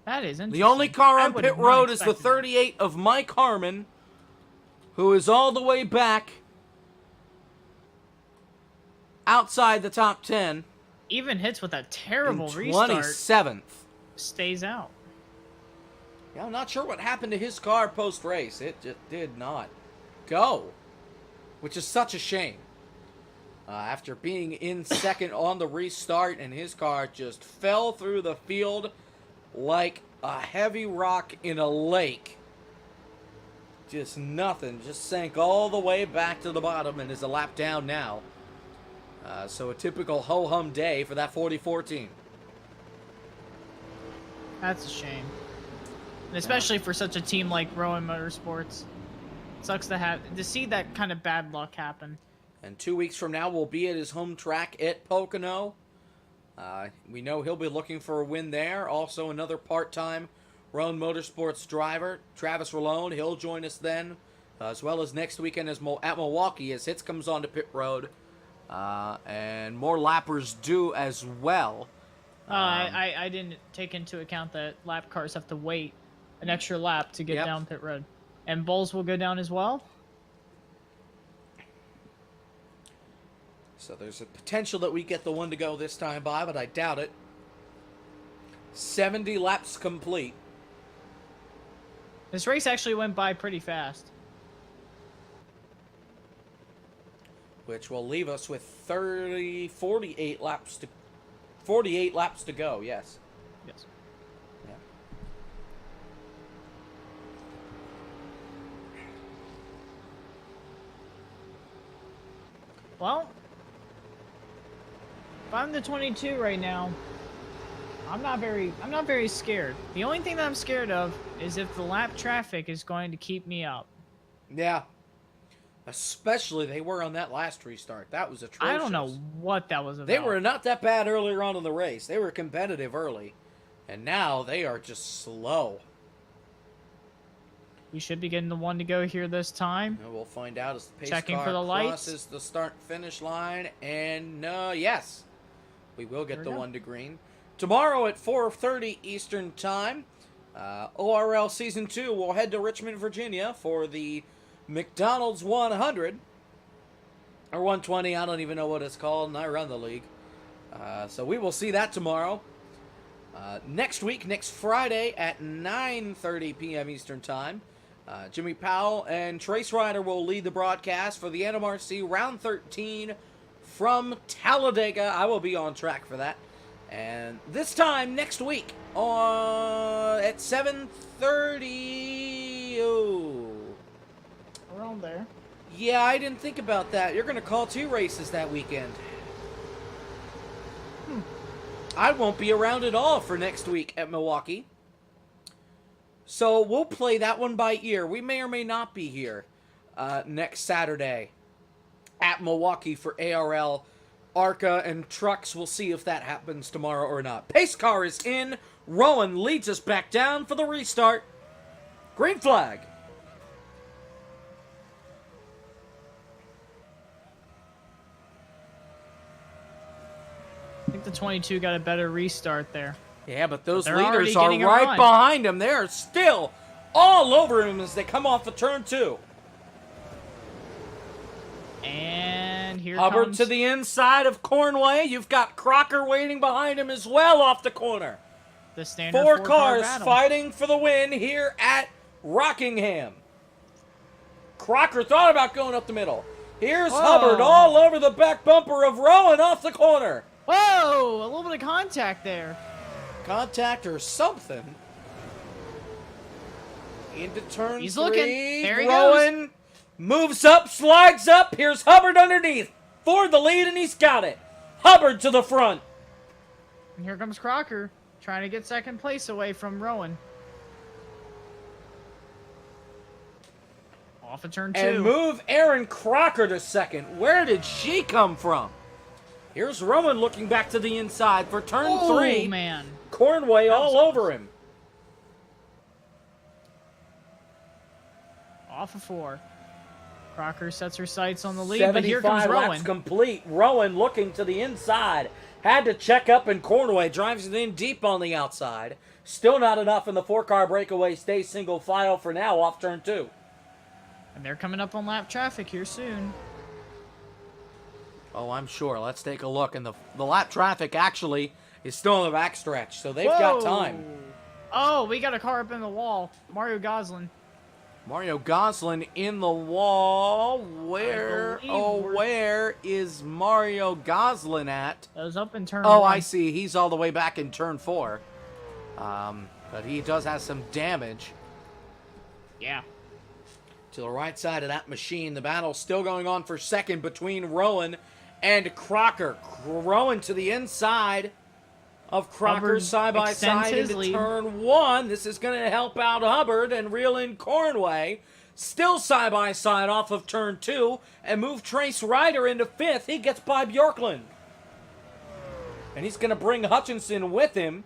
S2: That is interesting.
S1: The only car
S2: I
S1: on
S2: would
S1: pit
S2: have not
S1: road is the
S2: expected
S1: 38 of Mike Harmon, who is all the way back outside the top 10.
S2: Even hits with a terrible
S1: in
S2: restart.
S1: 27th.
S2: Stays out.
S1: Yeah, I'm not sure what happened to his car post-race. It just did not go, which is such a shame. After being in second on the restart, and his car just fell through the field like a heavy rock in a lake. Just nothing. Just sank all the way back to the bottom and is a lap down now. So a typical ho-hum day for that 44 team.
S2: That's a shame. And especially for such a team like Rowan Motorsports. Sucks to see that kind of bad luck happen.
S1: And 2 weeks from now, we'll be at his home track at Pocono. We know he'll be looking for a win there. Also, another part-time Rowan Motorsports driver, Travis Rallone. He'll join us then, as well as next weekend at Milwaukee as Hitz comes onto pit road. And more lappers do as well.
S2: I didn't take into account that lap cars have to wait an extra lap to get down pit road. And Bowles will go down as well?
S1: So there's a potential that we get the one to go this time by, but I doubt it. 70 laps complete.
S2: This race actually went by pretty fast.
S1: Which will leave us with 48 laps to go, yes.
S2: Yes.
S1: Yeah.
S2: Well, if I'm the 22 right now, I'm not very scared. The only thing that I'm scared of is if the lap traffic is going to keep me up.
S1: Yeah. Especially they were on that last restart. That was atrocious.
S2: I don't know what that was about.
S1: They were not that bad earlier on in the race. They were competitive early. And now they are just slow.
S2: We should be getting the one to go here this time.
S1: And we'll find out as the pace
S2: Checking
S1: car
S2: for the lights.
S1: crosses the start-finish line. And yes, we will get the one to green. Tomorrow at 4:30 Eastern Time, ORL Season 2 will head to Richmond, Virginia for the McDonald's 100. Or 120, I don't even know what it's called, and I run the league. So we will see that tomorrow. Next week, next Friday at 9:30 p.m. Eastern Time, Jimmy Powell and Trace Ryder will lead the broadcast for the NMRC Round 13 from Talladega. I will be on track for that. And this time next week at 7:30. Oh.
S2: Around there.
S1: Yeah, I didn't think about that. You're going to call 2 races that weekend. I won't be around at all for next week at Milwaukee. So we'll play that one by ear. We may or may not be here next Saturday at Milwaukee for ARL, ARCA, and trucks. We'll see if that happens tomorrow or not. Pace car is in. Rowan leads us back down for the restart. Green flag.
S2: think the 22 got a better restart there.
S1: Yeah, but those
S2: They're
S1: leaders
S2: already
S1: are
S2: getting a
S1: right
S2: run.
S1: behind him. They're still all over him as they come off of turn 2.
S2: And here
S1: Hubbard
S2: comes
S1: to the inside of Cornway. You've got Crocker waiting behind him as well off the corner.
S2: the standard
S1: 4
S2: four-car
S1: cars
S2: battle.
S1: fighting for the win here at Rockingham. Crocker thought about going up the middle. Here's Hubbard all over the back bumper of Rowan off the corner.
S2: Whoa! A little bit of contact there.
S1: Contact or something. Into turn
S2: He's
S1: 3.
S2: looking. There he
S1: Rowan moves up, slides up. Here's Hubbard underneath. For the lead, and he's got it. Hubbard to the front.
S2: And here comes Crocker, trying to get second place away from Rowan. Off of turn 2.
S1: And move Aaron Crocker to second. Where did she come from? Here's Rowan looking back to the inside for turn 3.
S2: Oh, man.
S1: Cornway all over him.
S2: Off of 4. Crocker sets her sights on the lead, but here comes
S1: 75
S2: Rowan.
S1: laps complete. Rowan looking to the inside. Had to check up, and Cornway drives it in deep on the outside. Still not enough, in the 4-car breakaway stays single file for now off turn 2.
S2: And they're coming up on lap traffic here soon.
S1: Oh, I'm sure. Let's take a look. And the lap traffic actually is still in the backstretch, so they've got time.
S2: Oh, we got a car up in the wall. Mario Goslin.
S1: Mario Goslin in the wall. Where is Mario Goslin at?
S2: That was up in turn
S1: Oh,
S2: 1.
S1: I see. He's all the way back in turn 4. But he does have some damage.
S2: Yeah.
S1: To the right side of that machine, the battle still going on for second between Rowan and Crocker. Rowan to the inside of Crocker,
S2: Hubbard
S1: side by
S2: extends
S1: side
S2: his
S1: into
S2: lead.
S1: turn 1. This is going to help out Hubbard and reel in Cornway. Still side by side off of turn 2 and move Trace Ryder into 5th. He gets by Bjorklund. And he's going to bring Hutchinson with him.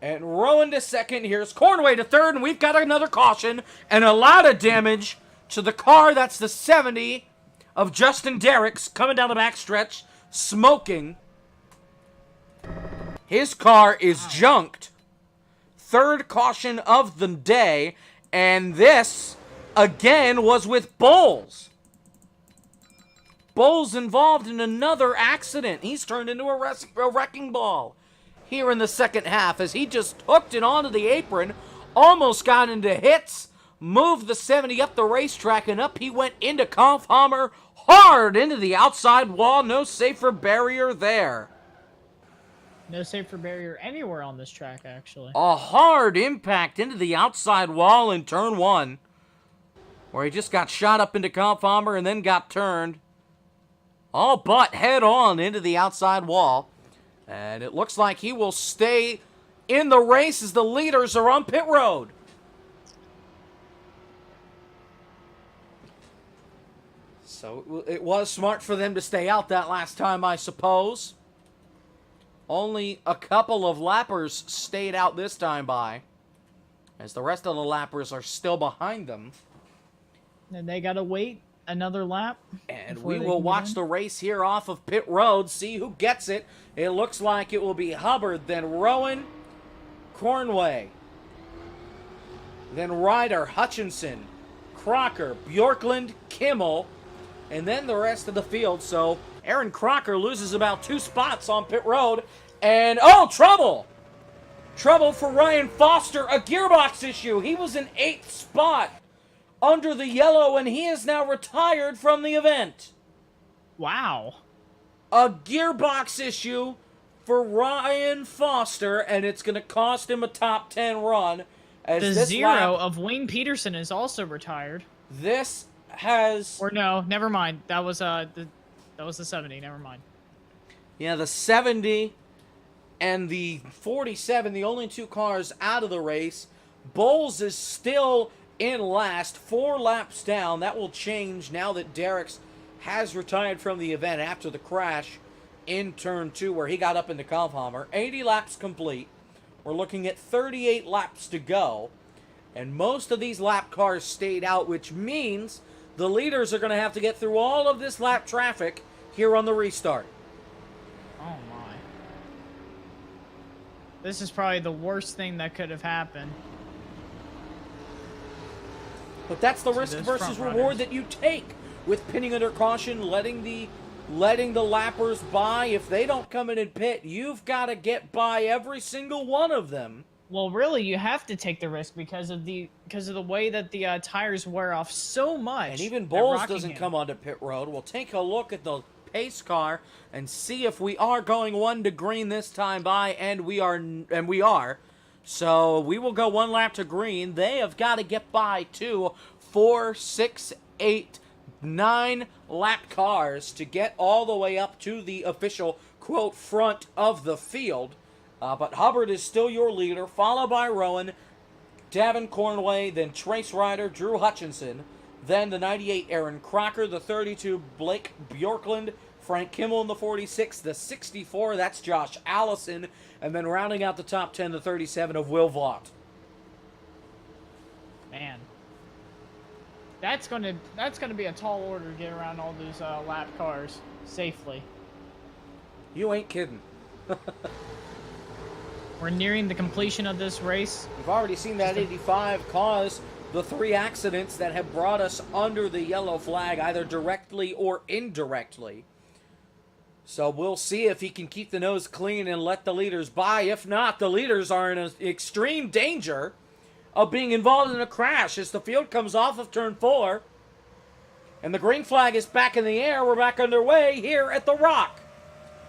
S1: And Rowan to second. Here's Cornway to third. And we've got another caution and a lot of damage to the car. That's the 70 of Justin Derricks coming down the backstretch, smoking. His car is junked. Third caution of the day. And this, again, was with Bowles. Bowles involved in another accident. He's turned into a wrecking ball here in the second half as he just hooked it onto the apron, almost got into hits, moved the 70 up the racetrack, and up he went into Kaufhammer, hard into the outside wall. No safer barrier there.
S2: No safer barrier anywhere on this track, actually.
S1: A hard impact into the outside wall in turn 1, where he just got shot up into Kaufhammer and then got turned all but head on into the outside wall. And it looks like he will stay in the race as the leaders are on pit road. So it was smart for them to stay out that last time, I suppose. Only a couple of lappers stayed out this time by, as the rest of the lappers are still behind them.
S2: And they gotta wait another lap.
S1: And we will watch the race here off of pit road, see who gets it. It looks like it will be Hubbard, then Rowan, Cornway, then Ryder, Hutchinson, Crocker, Bjorklund, Kimmel, and then the rest of the field. So Aaron Crocker loses about 2 spots on pit road. And, oh, trouble! Trouble for Ryan Foster, a gearbox issue. He was in 8th spot under the yellow, and he is now retired from the event.
S2: Wow.
S1: A gearbox issue for Ryan Foster, and it's going to cost him a top 10 run. As
S2: The
S1: this
S2: zero
S1: lap,
S2: of Wayne Peterson is also retired.
S1: this has...
S2: Or no, never mind. That was the 70. Never mind.
S1: Yeah, the 70 and the 47, the only 2 cars out of the race. Bowles is still in last, 4 laps down. That will change now that Derricks has retired from the event after the crash in turn 2 where he got up into Kaufhammer. 80 laps complete. We're looking at 38 laps to go. And most of these lap cars stayed out, which means the leaders are going to have to get through all of this lap traffic here on the restart.
S2: Oh This is probably the worst thing that could have happened.
S1: But that's the risk versus reward that you take with pinning under caution, letting the lappers by. If they don't come in and pit, you've got to get by every single one of them.
S2: Well, really, you have to take the risk because of the way that the tires wear off so much.
S1: And even Bowles doesn't come onto pit road. We'll take a look at the pace car and see if we are going 1 to green this time by, and we are. So we will go 1 lap to green. They have got to get by 2, 4, 6, 8, 9 lap cars to get all the way up to the official, quote, front of the field. But Hubbard is still your leader, followed by Rowan, Davin Cornway, then Trace Ryder, Drew Hutchinson, then the 98 Aaron Crocker, the 32 Blake Bjorklund, Frank Kimmel in the 46, the 64, that's Josh Allison, and then rounding out the top 10, the 37 of Will Vaught.
S2: Man. That's gonna be a tall order to get around all these lap cars safely.
S1: You ain't kidding.
S2: We're nearing the completion of this race.
S1: We've already seen that 85 cause the 3 accidents that have brought us under the yellow flag, either directly or indirectly. So we'll see if he can keep the nose clean and let the leaders by. If not, the leaders are in extreme danger of being involved in a crash as the field comes off of turn 4. And the green flag is back in the air. We're back underway here at the Rock.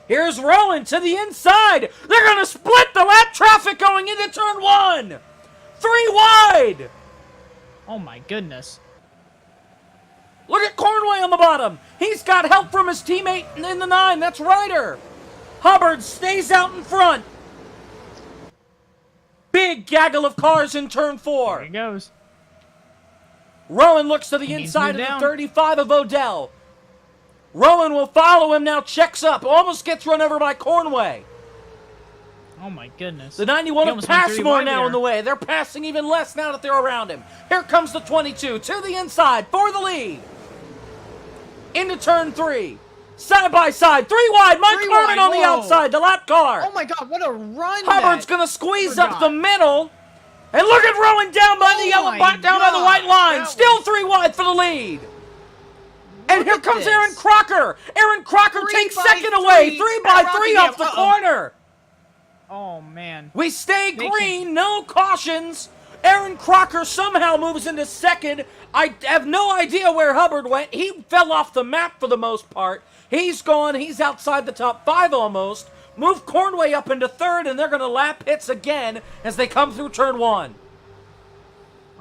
S1: Here's Rowan to the inside. They're going to split the lap traffic going into turn 1. 3 wide.
S2: Oh my goodness.
S1: Look at Cornway on the bottom. He's got help from his teammate in the 9. That's Ryder. Hubbard stays out in front. Big gaggle of cars in turn 4.
S2: There he goes.
S1: Rowan looks to the inside of the 35 of Odell. Rowan will follow him now, checks up, almost gets run over by Cornway.
S2: Oh my goodness.
S1: The 91 of Passmore now in the way. They're passing even less now that they're around him. Here comes the 22 to the inside for the lead. Into turn 3. Side by side, 3 wide. Mike Harmon on the outside, the lap car.
S2: Oh my God, what a run!
S1: Hubbard's going to squeeze up the middle. And look at Rowan down by the yellow, down by the white line. Still 3 wide for the lead. And here comes Aaron Crocker. Aaron Crocker takes second away. 3 by 3 off the corner.
S2: Oh, man.
S1: We stay green. No cautions. Aaron Crocker somehow moves into second. I have no idea where Hubbard went. He fell off the map for the most part. He's gone. He's outside the top 5 almost. Move Cornway up into third, and they're going to lap hits again as they come through turn 1.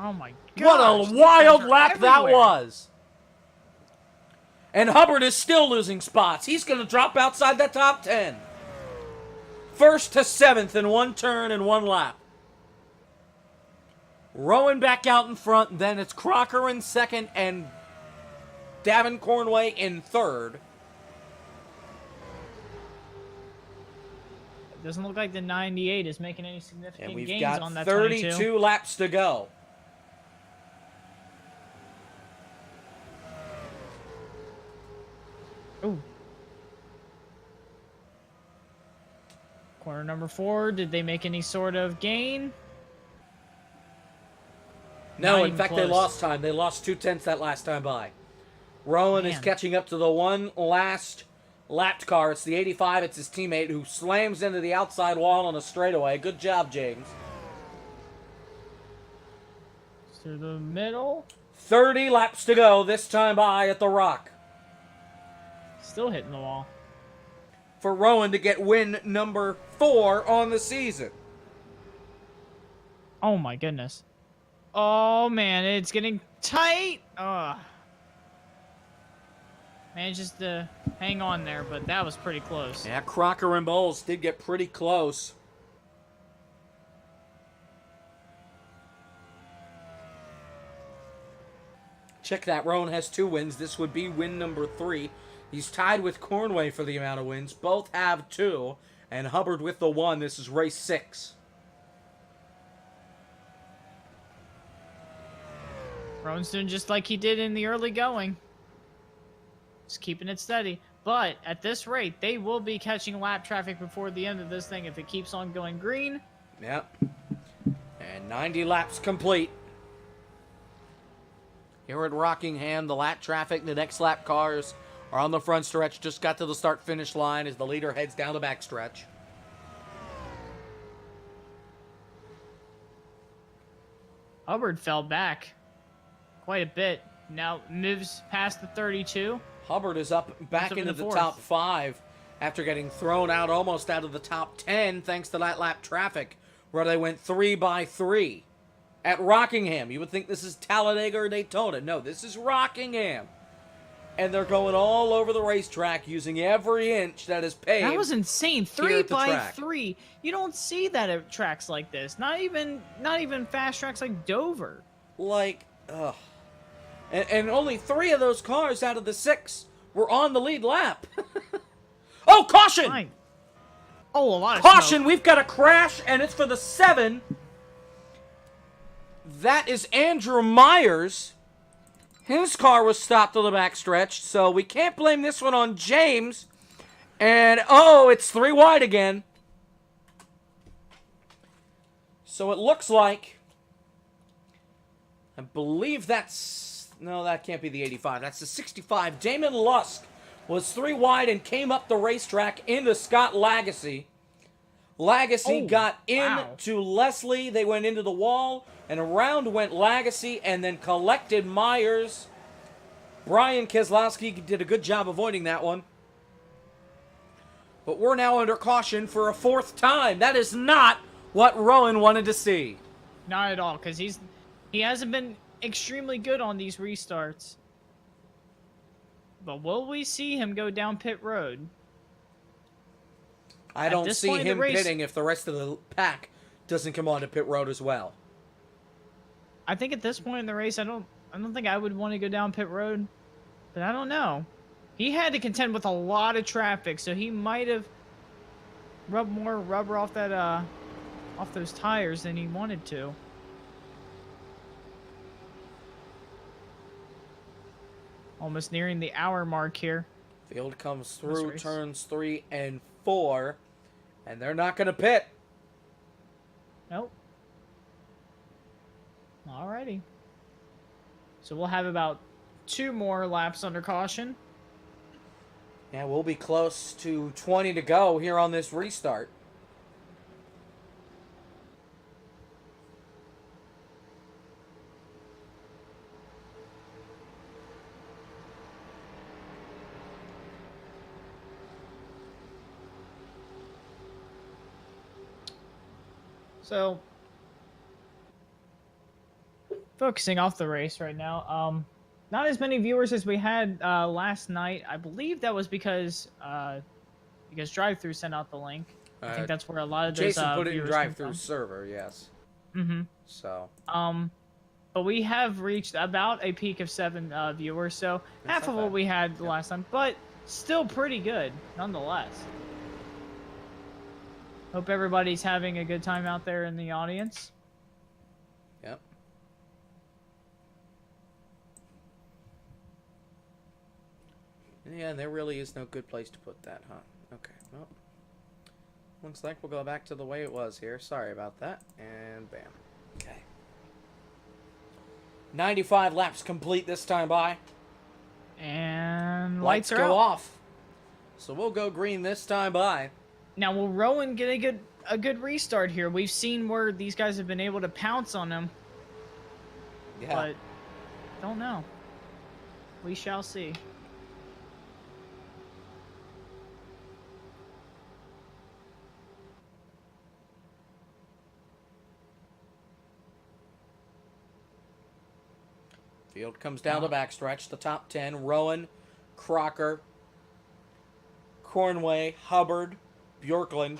S2: Oh, my God.
S1: What a wild lap that was. And Hubbard is still losing spots. He's going to drop outside the top 10. 1st to 7th in 1 turn and 1 lap. Rowan back out in front. Then it's Crocker in second and Davin Cornway in third.
S2: It doesn't look like the 98 is making any significant
S1: gains
S2: on that
S1: And we've got 32 laps to go.
S2: Ooh. Corner number 4, did they make any sort of gain?
S1: No, in fact, they lost time. They lost 2/10 that last time by. Rowan is catching up to the one last lapped car. It's the 85. It's his teammate who slams into the outside wall on a straightaway. Good job, James.
S2: Through the middle.
S1: 30 laps to go this time by at the Rock.
S2: Still hitting the wall.
S1: For Rowan to get win number 4 on the season.
S2: Oh my goodness. Oh man, it's getting tight. Managed to hang on there, but that was pretty close.
S1: Yeah, Crocker and Bowles did get pretty close. Check that. Rowan has 2 wins. This would be win number 3. He's tied with Cornway for the amount of wins. Both have 2. And Hubbard with the 1. This is race 6.
S2: Rowan's doing just like he did in the early going. Just keeping it steady. But at this rate, they will be catching lap traffic before the end of this thing if it keeps on going green.
S1: Yep. And 90 laps complete. Here at Rockingham, the lap traffic, the next lap cars are on the front stretch. Just got to the start-finish line as the leader heads down the back stretch.
S2: Hubbard fell back quite a bit. Now moves past the 32.
S1: Hubbard is up back into the top 5 after getting thrown out almost out of the top 10 thanks to that lap traffic where they went 3 by 3 at Rockingham. You would think this is Talladega or Daytona. No, this is Rockingham. And they're going all over the racetrack using every inch that is paved.
S2: That was insane. 3 by 3. You don't see that at tracks like this. Not even fast tracks like Dover.
S1: Like, ugh. And only 3 of those cars out of the 6 were on the lead lap. Oh, caution!
S2: Fine. Oh, a lot of
S1: caution!
S2: smoke.
S1: We've got a crash, and it's for the 7. That is Andrew Myers. His car was stopped on the back stretch, so we can't blame this one on James. And, oh, it's 3 wide again. So it looks like, I believe that's, no, that can't be the 85. That's the 65. Damon Lusk was 3 wide and came up the racetrack into Scott Lagasse. Lagasse got into Leslie. They went into the wall, and around went Lagasse, and then collected Myers. Brian Keselowski did a good job avoiding that one. But we're now under caution for a 4th time. That is not what Rowan wanted to see.
S2: Not at all, because he hasn't been extremely good on these restarts. But will we see him go down pit road?
S1: I don't see him pitting if the rest of the pack doesn't come onto pit road as well.
S2: I think at this point in the race, I don't think I would want to go down pit road, but I don't know. He had to contend with a lot of traffic, so he might have rubbed more rubber off that off those tires than he wanted to. Almost nearing the hour mark here.
S1: Field comes through turns 3 and 4, and they're not going to pit.
S2: Nope. Alrighty. So we'll have about 2 more laps under caution.
S1: Yeah, we'll be close to 20 to go here on this restart.
S2: So, focusing off the race right now, not as many viewers as we had last night. I believe that was because drive-thru sent out the link. I think that's where a lot of those
S1: Jason put it in
S2: viewers
S1: drive-thru server, yes.
S2: Mm-hmm.
S1: So.
S2: But we have reached about a peak of 7 viewers, so half of what we had last time, but still pretty good nonetheless. Hope everybody's having a good time out there in the audience.
S1: Yep. Yeah, there really is no good place to put that, huh? Okay, well. Looks like we'll go back to the way it was here. Sorry about that. And bam. Okay. 95 laps complete this time by.
S2: And
S1: lights
S2: are
S1: go
S2: out.
S1: off. So we'll go green this time by.
S2: Now, will Rowan get a good restart here? We've seen where these guys have been able to pounce on him.
S1: Yeah.
S2: But, don't know. We shall see.
S1: Field comes down the backstretch. The top 10, Rowan, Crocker, Cornway, Hubbard, Bjorklund,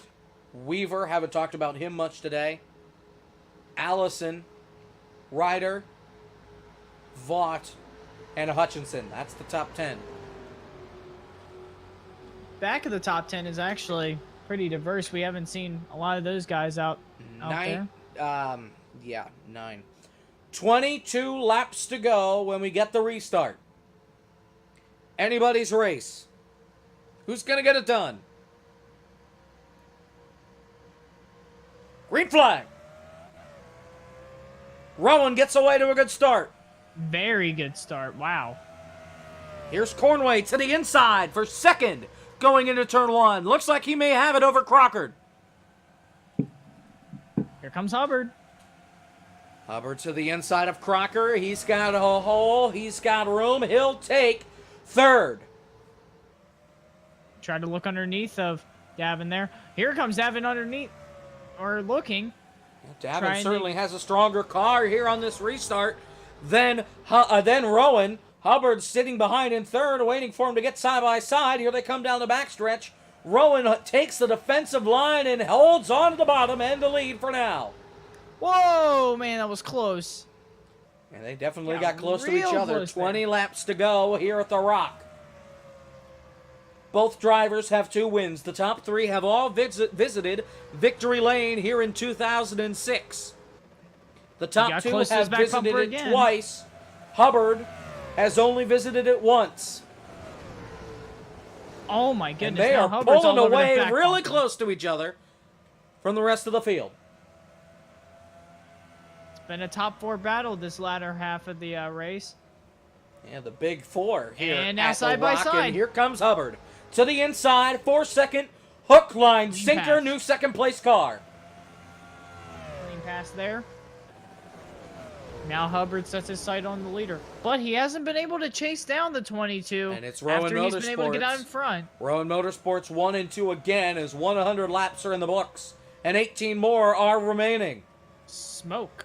S1: Weaver, haven't talked about him much today. Allison, Ryder, Vaught, and Hutchinson. That's the top 10.
S2: Back of the top 10 is actually pretty diverse. We haven't seen a lot of those guys out there.
S1: Yeah, 9. 22 laps to go when we get the restart. Anybody's race. Who's going to get it done? Green flag. Rowan gets away to a good start.
S2: Very good start. Wow.
S1: Here's Cornway to the inside for second going into turn one. Looks like he may have it over Crockard.
S2: Here comes Hubbard.
S1: Hubbard to the inside of Crocker. He's got a hole. He's got room. He'll take third.
S2: Tried to look underneath of Davin there. Here comes Davin underneath. Or looking.
S1: Davin certainly has a stronger car here on this restart than Rowan. Hubbard sitting behind in third, waiting for him to get side by side. Here they come down the backstretch. Rowan takes the defensive line and holds on to the bottom and the lead for now.
S2: Whoa, man, that was close.
S1: And they definitely got close to each other.
S2: Close
S1: 20
S2: there.
S1: laps to go here at the Rock. Both drivers have 2 wins. The top 3 have all visited Victory Lane here in 2006. The top 2 have visited it twice. Hubbard has only visited it once.
S2: Oh my goodness.
S1: And they are pulling away really close to each other from the rest of the field.
S2: It's been a top 4 battle this latter half of the race.
S1: Yeah, the big 4 here
S2: and now
S1: at
S2: side
S1: the Rock,
S2: by side.
S1: and here comes Hubbard to the inside, 4-second hook line
S2: Clean
S1: sinker,
S2: pass.
S1: new second place car.
S2: Clean pass there. Now Hubbard sets his sight on the leader, but he hasn't been able to chase down the 22.
S1: And it's Rowan
S2: after he's been able to get out in front.
S1: Rowan Motorsports 1 and 2 again, as 100 laps are in the books, and 18 more are remaining.
S2: Smoke.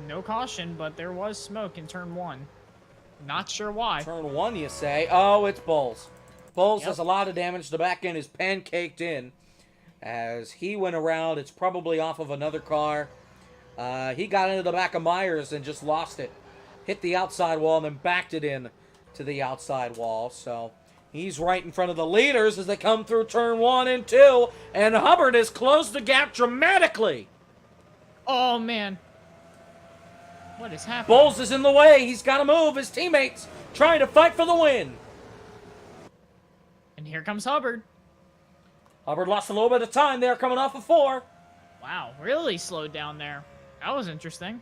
S2: No caution, but there was smoke in turn 1. Not sure why.
S1: Turn 1, you say? Oh, it's Bowles. Bowles has a lot of damage. The back end is pancaked in. As he went around, it's probably off of another car. He got into the back of Myers and just lost it. Hit the outside wall and then backed it in to the outside wall. So he's right in front of the leaders as they come through turn 1 and 2. And Hubbard has closed the gap dramatically.
S2: Oh, man. What is happening?
S1: Bowles is in the way. He's got to move. His teammates trying to fight for the win.
S2: And here comes Hubbard.
S1: Hubbard lost a little bit of time there coming off of 4.
S2: Wow, really slowed down there. That was interesting.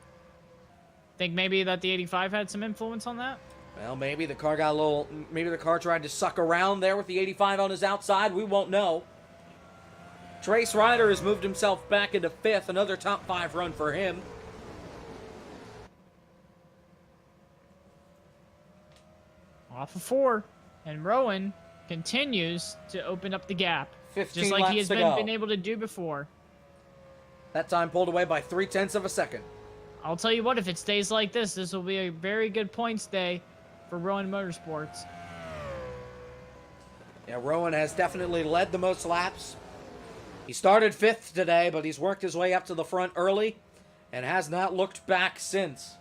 S2: Think maybe that the 85 had some influence on that?
S1: Well, maybe the car got a little... Maybe the car tried to suck around there with the 85 on his outside. We won't know. Trace Ryder has moved himself back into 5th. Another top 5 run for him.
S2: Off of 4. And Rowan continues to open up the gap.
S1: 15
S2: just like
S1: laps
S2: he has
S1: to go.
S2: been able to do before.
S1: That time pulled away by 0.3 of a second.
S2: I'll tell you what, if it stays like this, this will be a very good points day for Rowan Motorsports.
S1: Yeah, Rowan has definitely led the most laps. He started 5th today, but he's worked his way up to the front early and has not looked back since.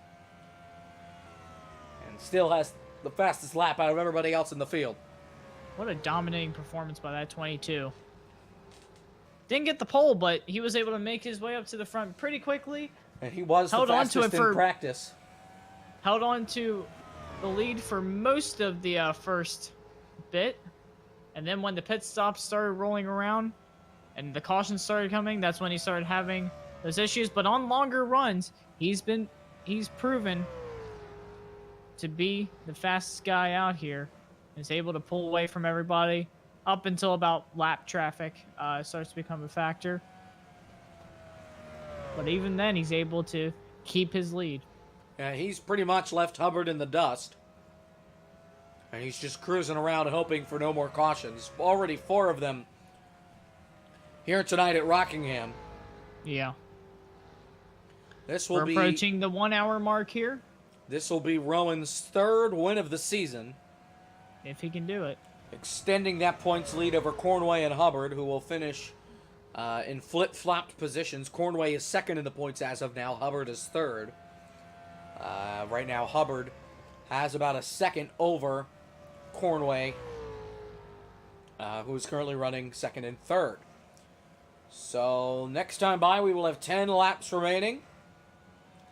S1: And still has the fastest lap out of everybody else in the field.
S2: What a dominating performance by that 22. Didn't get the pole, but he was able to make his way up to the front pretty quickly.
S1: And he was the fastest in practice.
S2: Held on to the lead for most of the first bit. And then when the pit stops started rolling around and the cautions started coming, that's when he started having those issues. But on longer runs, he's proven to be the fastest guy out here. He's able to pull away from everybody up until about lap traffic starts to become a factor. But even then, he's able to keep his lead.
S1: Yeah, he's pretty much left Hubbard in the dust. And he's just cruising around hoping for no more cautions. Already 4 of them here tonight at Rockingham.
S2: Yeah.
S1: We're
S2: approaching the 1 hour mark here. This
S1: will be Rowan's 3rd win of the season.
S2: If he can do it.
S1: Extending that points lead over Cornway and Hubbard, who will finish in flip-flopped positions. Cornway is 2nd in the points as of now. Hubbard is 3rd. Right now, Hubbard has about a second over Cornway, who is currently running 2nd and 3rd. So next time by, we will have 10 laps remaining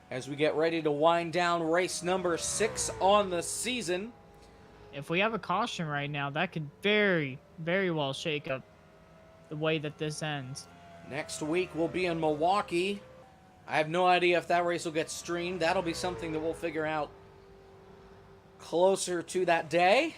S1: as we get ready to wind down race number 6 on the season.
S2: if we have a caution right now, that could very, very well shake up the way that this ends.
S1: Next week we'll be in Milwaukee. I have no idea if that race will get streamed. That'll be something that we'll figure out closer to that day,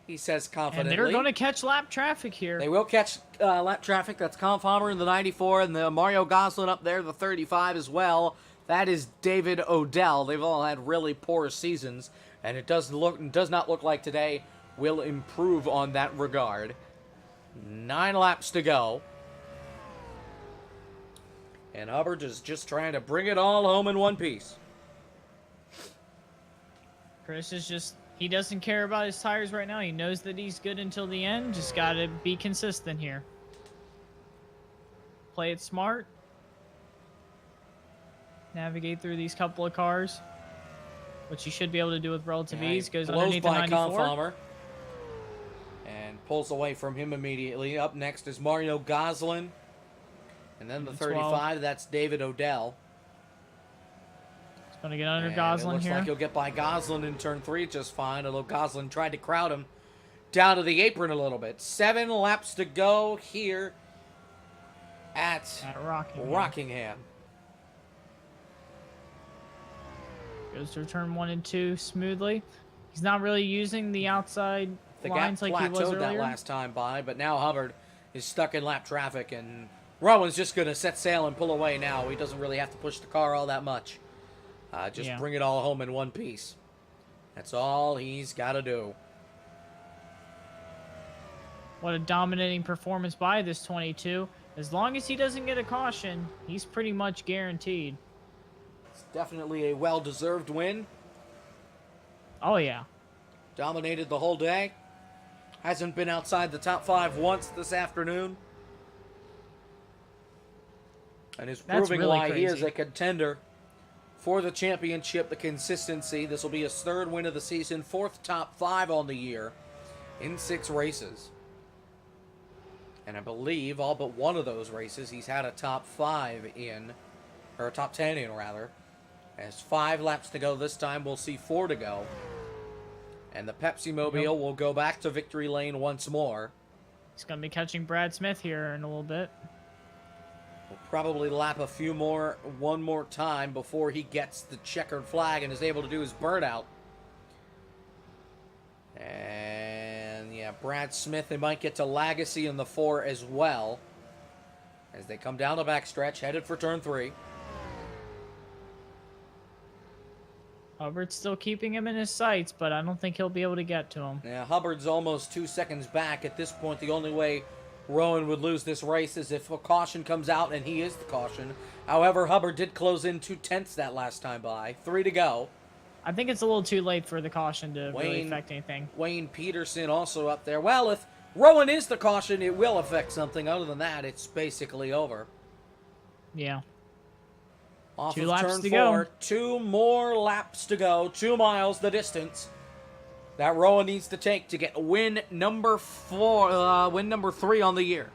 S1: he says confidently.
S2: And they're going to catch lap traffic here.
S1: They will catch lap traffic. That's Kampfhammer in the 94 and the Mario Goslin up there, the 35 as well. That is David Odell. They've all had really poor seasons, and it does not look like today will improve on that regard. 9 laps to go. And Hubbard is just trying to bring it all home in one piece.
S2: Chris is just, he doesn't care about his tires right now. He knows that he's good until the end. Just got to be consistent here. Play it smart. Navigate through these couple of cars, which he should be able to do with relative ease. Goes underneath the 94.
S1: Kampfhammer and pulls away from him immediately. Up next is Mario Goslin. And then the 35, that's David Odell.
S2: He's going to get under Goslin
S1: looks
S2: here.
S1: like he'll get by Goslin in turn 3 just fine, although Goslin tried to crowd him down to the apron a little bit. 7 laps to go here at Rockingham.
S2: Goes through turn 1 and 2 smoothly. He's not really using the outside lines like he was earlier.
S1: That last time by, but now Hubbard is stuck in lap traffic, and Rowan's just going to set sail and pull away now. He doesn't really have to push the car all that much. Just bring it all home in one piece. That's all he's got to do.
S2: What a dominating performance by this 22. As long as he doesn't get a caution, he's pretty much guaranteed.
S1: It's definitely a well-deserved win.
S2: Oh, yeah.
S1: Dominated the whole day. Hasn't been outside the top 5 once this afternoon. And is proving
S2: really
S1: why
S2: crazy.
S1: he is a contender for the championship, the consistency. This will be his 3rd win of the season, 4th top 5 on the year in 6 races. And I believe all but one of those races he's had a top 5 in, or a top 10 in, rather. Has 5 laps to go this time. We'll see 4 to go. And the Pepsi Mobile will go back to victory lane once more.
S2: He's going to be catching Brad Smith here in a little bit.
S1: Will probably lap one more time before he gets the checkered flag and is able to do his burnout. And yeah, Brad Smith, they might get to Lagacy in the 4 as well. As they come down the backstretch, headed for turn 3.
S2: Hubbard's still keeping him in his sights, but I don't think he'll be able to get to him.
S1: Yeah, Hubbard's almost 2 seconds back. At this point, the only way Rowan would lose this race is if a caution comes out, and he is the caution. However, Hubbard did close in 2/10 that last time by. 3 to go.
S2: I think it's a little too late for the caution to really affect anything.
S1: Wayne Peterson also up there. Well, if Rowan is the caution, it will affect something. Other than that, it's basically over.
S2: Yeah.
S1: Off
S2: 2
S1: of
S2: laps
S1: turn
S2: to
S1: 4.
S2: go.
S1: 2 more laps to go. 2 miles the distance that Rowan needs to take to get win number 3 on the year.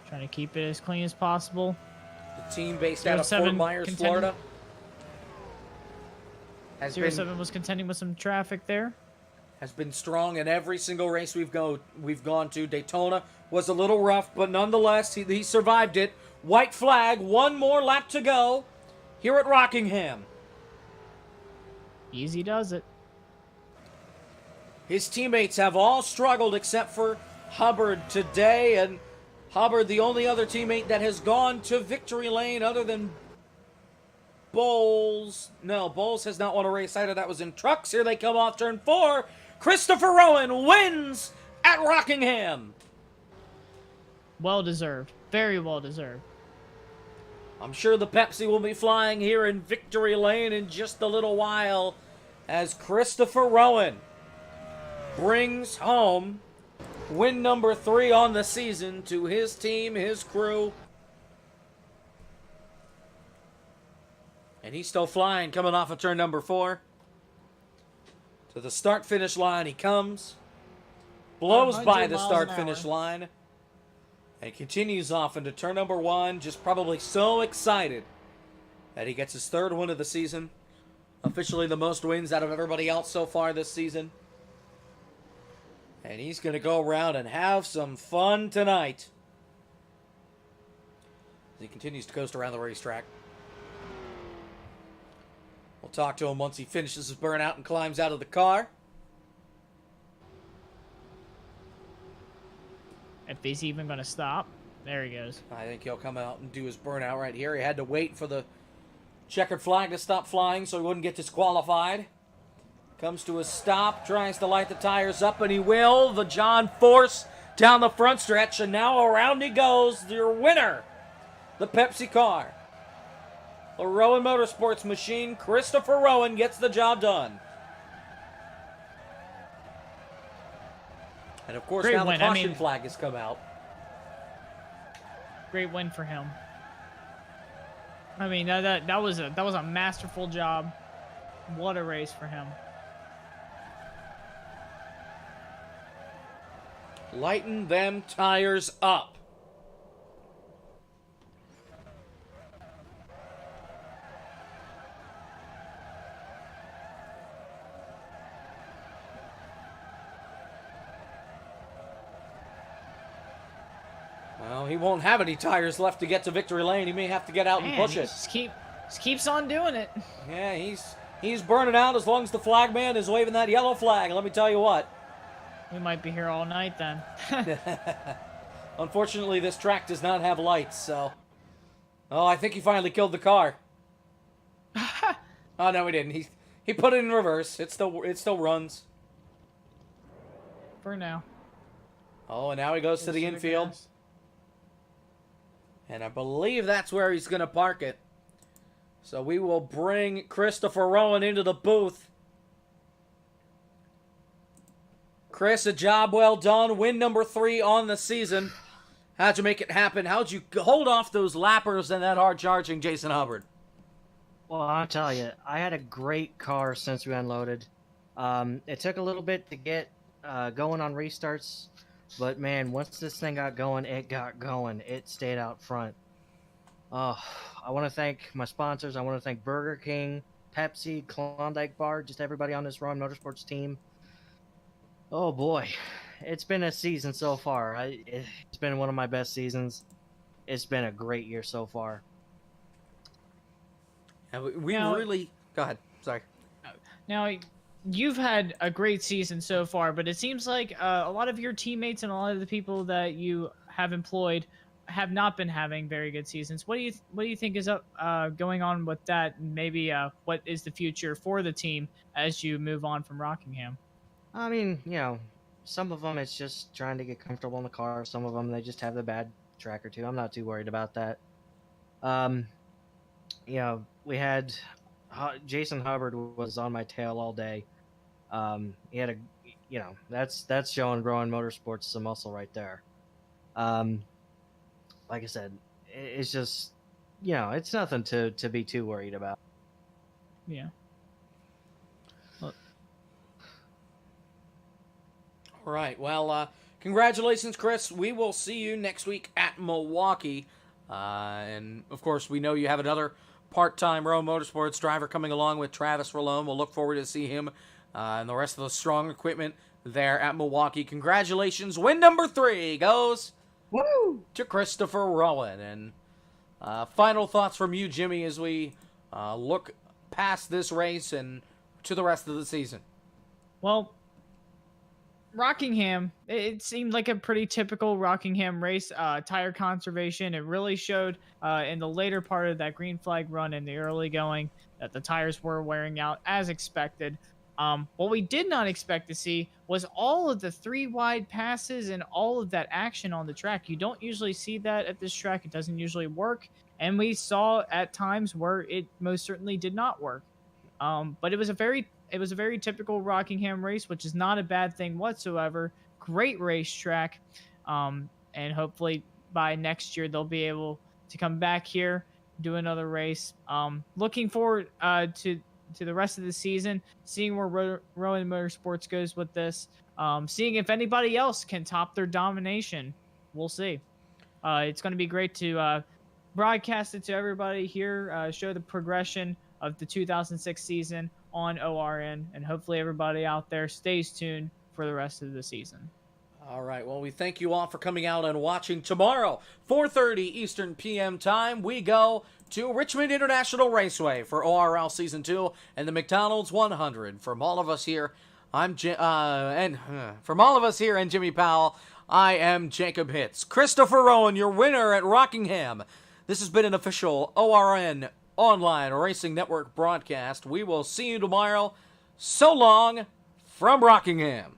S2: Trying to keep it as clean as possible.
S1: The team based out of Fort Myers, Florida.
S2: 07 was contending with some traffic there.
S1: Has been strong in every single race we've gone to. Daytona was a little rough, but nonetheless, he survived it. White flag, 1 more lap to go here at Rockingham.
S2: Easy does it.
S1: His teammates have all struggled except for Hubbard today, and Hubbard, the only other teammate that has gone to victory lane other than Bowles. No, Bowles has not won a race either. That was in trucks. Here they come off turn 4. Christopher Rowan wins at Rockingham.
S2: Well deserved. Very well deserved.
S1: I'm sure the Pepsi will be flying here in victory lane in just a little while as Christopher Rowan brings home win number 3 on the season to his team, his crew. And he's still flying, coming off of turn number 4. To the start-finish line he comes. Blows by the start-finish line. And continues off into turn number 1. Just probably so excited that he gets his 3rd win of the season. Officially the most wins out of everybody else so far this season. And he's going to go around and have some fun tonight. As he continues to coast around the racetrack. We'll talk to him once he finishes his burnout and climbs out of the car.
S2: If he's even going to stop. There he goes.
S1: I think he'll come out and do his burnout right here. He had to wait for the checkered flag to stop flying so he wouldn't get disqualified. Comes to a stop, tries to light the tires up, and he will. The John Force down the front stretch, and now around he goes. Your winner, the Pepsi car. The Rowan Motorsports machine, Christopher Rowan, gets the job done. And of course,
S2: Great
S1: now
S2: win.
S1: the caution flag has come out.
S2: Great win for him. I mean, that was a masterful job. What a race for him.
S1: Lighten them tires up. Well, he won't have any tires left to get to victory lane. He may have to get out and push it.
S2: Just keeps on doing it.
S1: Yeah, he's burning out as long as the flag man is waving that yellow flag. Let me tell you what.
S2: We might be here all night then.
S1: Unfortunately, this track does not have lights, so... Oh, I think he finally killed the car. Oh, no, he didn't. He put it in reverse. It still runs.
S2: For now.
S1: Oh, and now he goes to the infield. And I believe that's where he's going to park it. So we will bring Christopher Rowan into the booth. Chris, a job well done. Win number 3 on the season. How'd you make it happen? How'd you hold off those lappers and that hard-charging Jason Hubbard?
S3: Well, I'll tell you, I had a great car since we unloaded. It took a little bit to get going on restarts, but man, once this thing got going, it got going. It stayed out front. I want to thank my sponsors. I want to thank Burger King, Pepsi, Klondike Bar, just everybody on this Rowan Motorsports team. Oh boy, it's been a season so far. It's been one of my best seasons. It's been a great year so far.
S1: And we really... Go ahead. Sorry.
S2: Now, you've had a great season so far, but it seems like a lot of your teammates and a lot of the people that you have employed have not been having very good seasons. What do you think is going on with that? And maybe what is the future for the team as you move on from Rockingham?
S3: I mean, some of them it's just trying to get comfortable in the car. Some of them they just have the bad track or two. I'm not too worried about that. We had Jason Hubbard was on my tail all day. He had that's showing Rowan Motorsports some muscle right there. Like I said, it's just, it's nothing to be too worried about.
S2: Yeah.
S1: All right. Well, congratulations, Chris. We will see you next week at Milwaukee. And, of course, we know you have another part-time Rowan Motorsports driver coming along with Travis Rallone. We'll look forward to see him and the rest of the strong equipment there at Milwaukee. Congratulations. Win number 3 goes to Christopher Rowan. And final thoughts from you, Jimmy, as we look past this race and to the rest of the season.
S2: Well, Rockingham, it seemed like a pretty typical Rockingham race. Tire conservation, it really showed in the later part of that green flag run in the early going that the tires were wearing out as expected. What we did not expect to see was all of the 3 wide passes and all of that action on the track. You don't usually see that at this track. It doesn't usually work. And we saw at times where it most certainly did not work. But it was a very typical Rockingham race, which is not a bad thing whatsoever. Great racetrack. And hopefully by next year, they'll be able to come back here, do another race. Looking forward to the rest of the season, seeing where Rowan Motorsports goes with this, seeing if anybody else can top their domination. We'll see. It's going to be great to broadcast it to everybody here, show the progression of the 2006 season on ORN, and hopefully everybody out there stays tuned for the rest of the season.
S1: All right, well, we thank you all for coming out and watching. Tomorrow, 4:30 Eastern PM time, we go to Richmond International Raceway for ORL Season 2 and the McDonald's 100. From all of us here, from all of us here and Jimmy Powell, I am Jacob Hitz. Christopher Rowan, your winner at Rockingham. This has been an official ORN Online Racing Network broadcast. We will see you tomorrow. So long from Rockingham.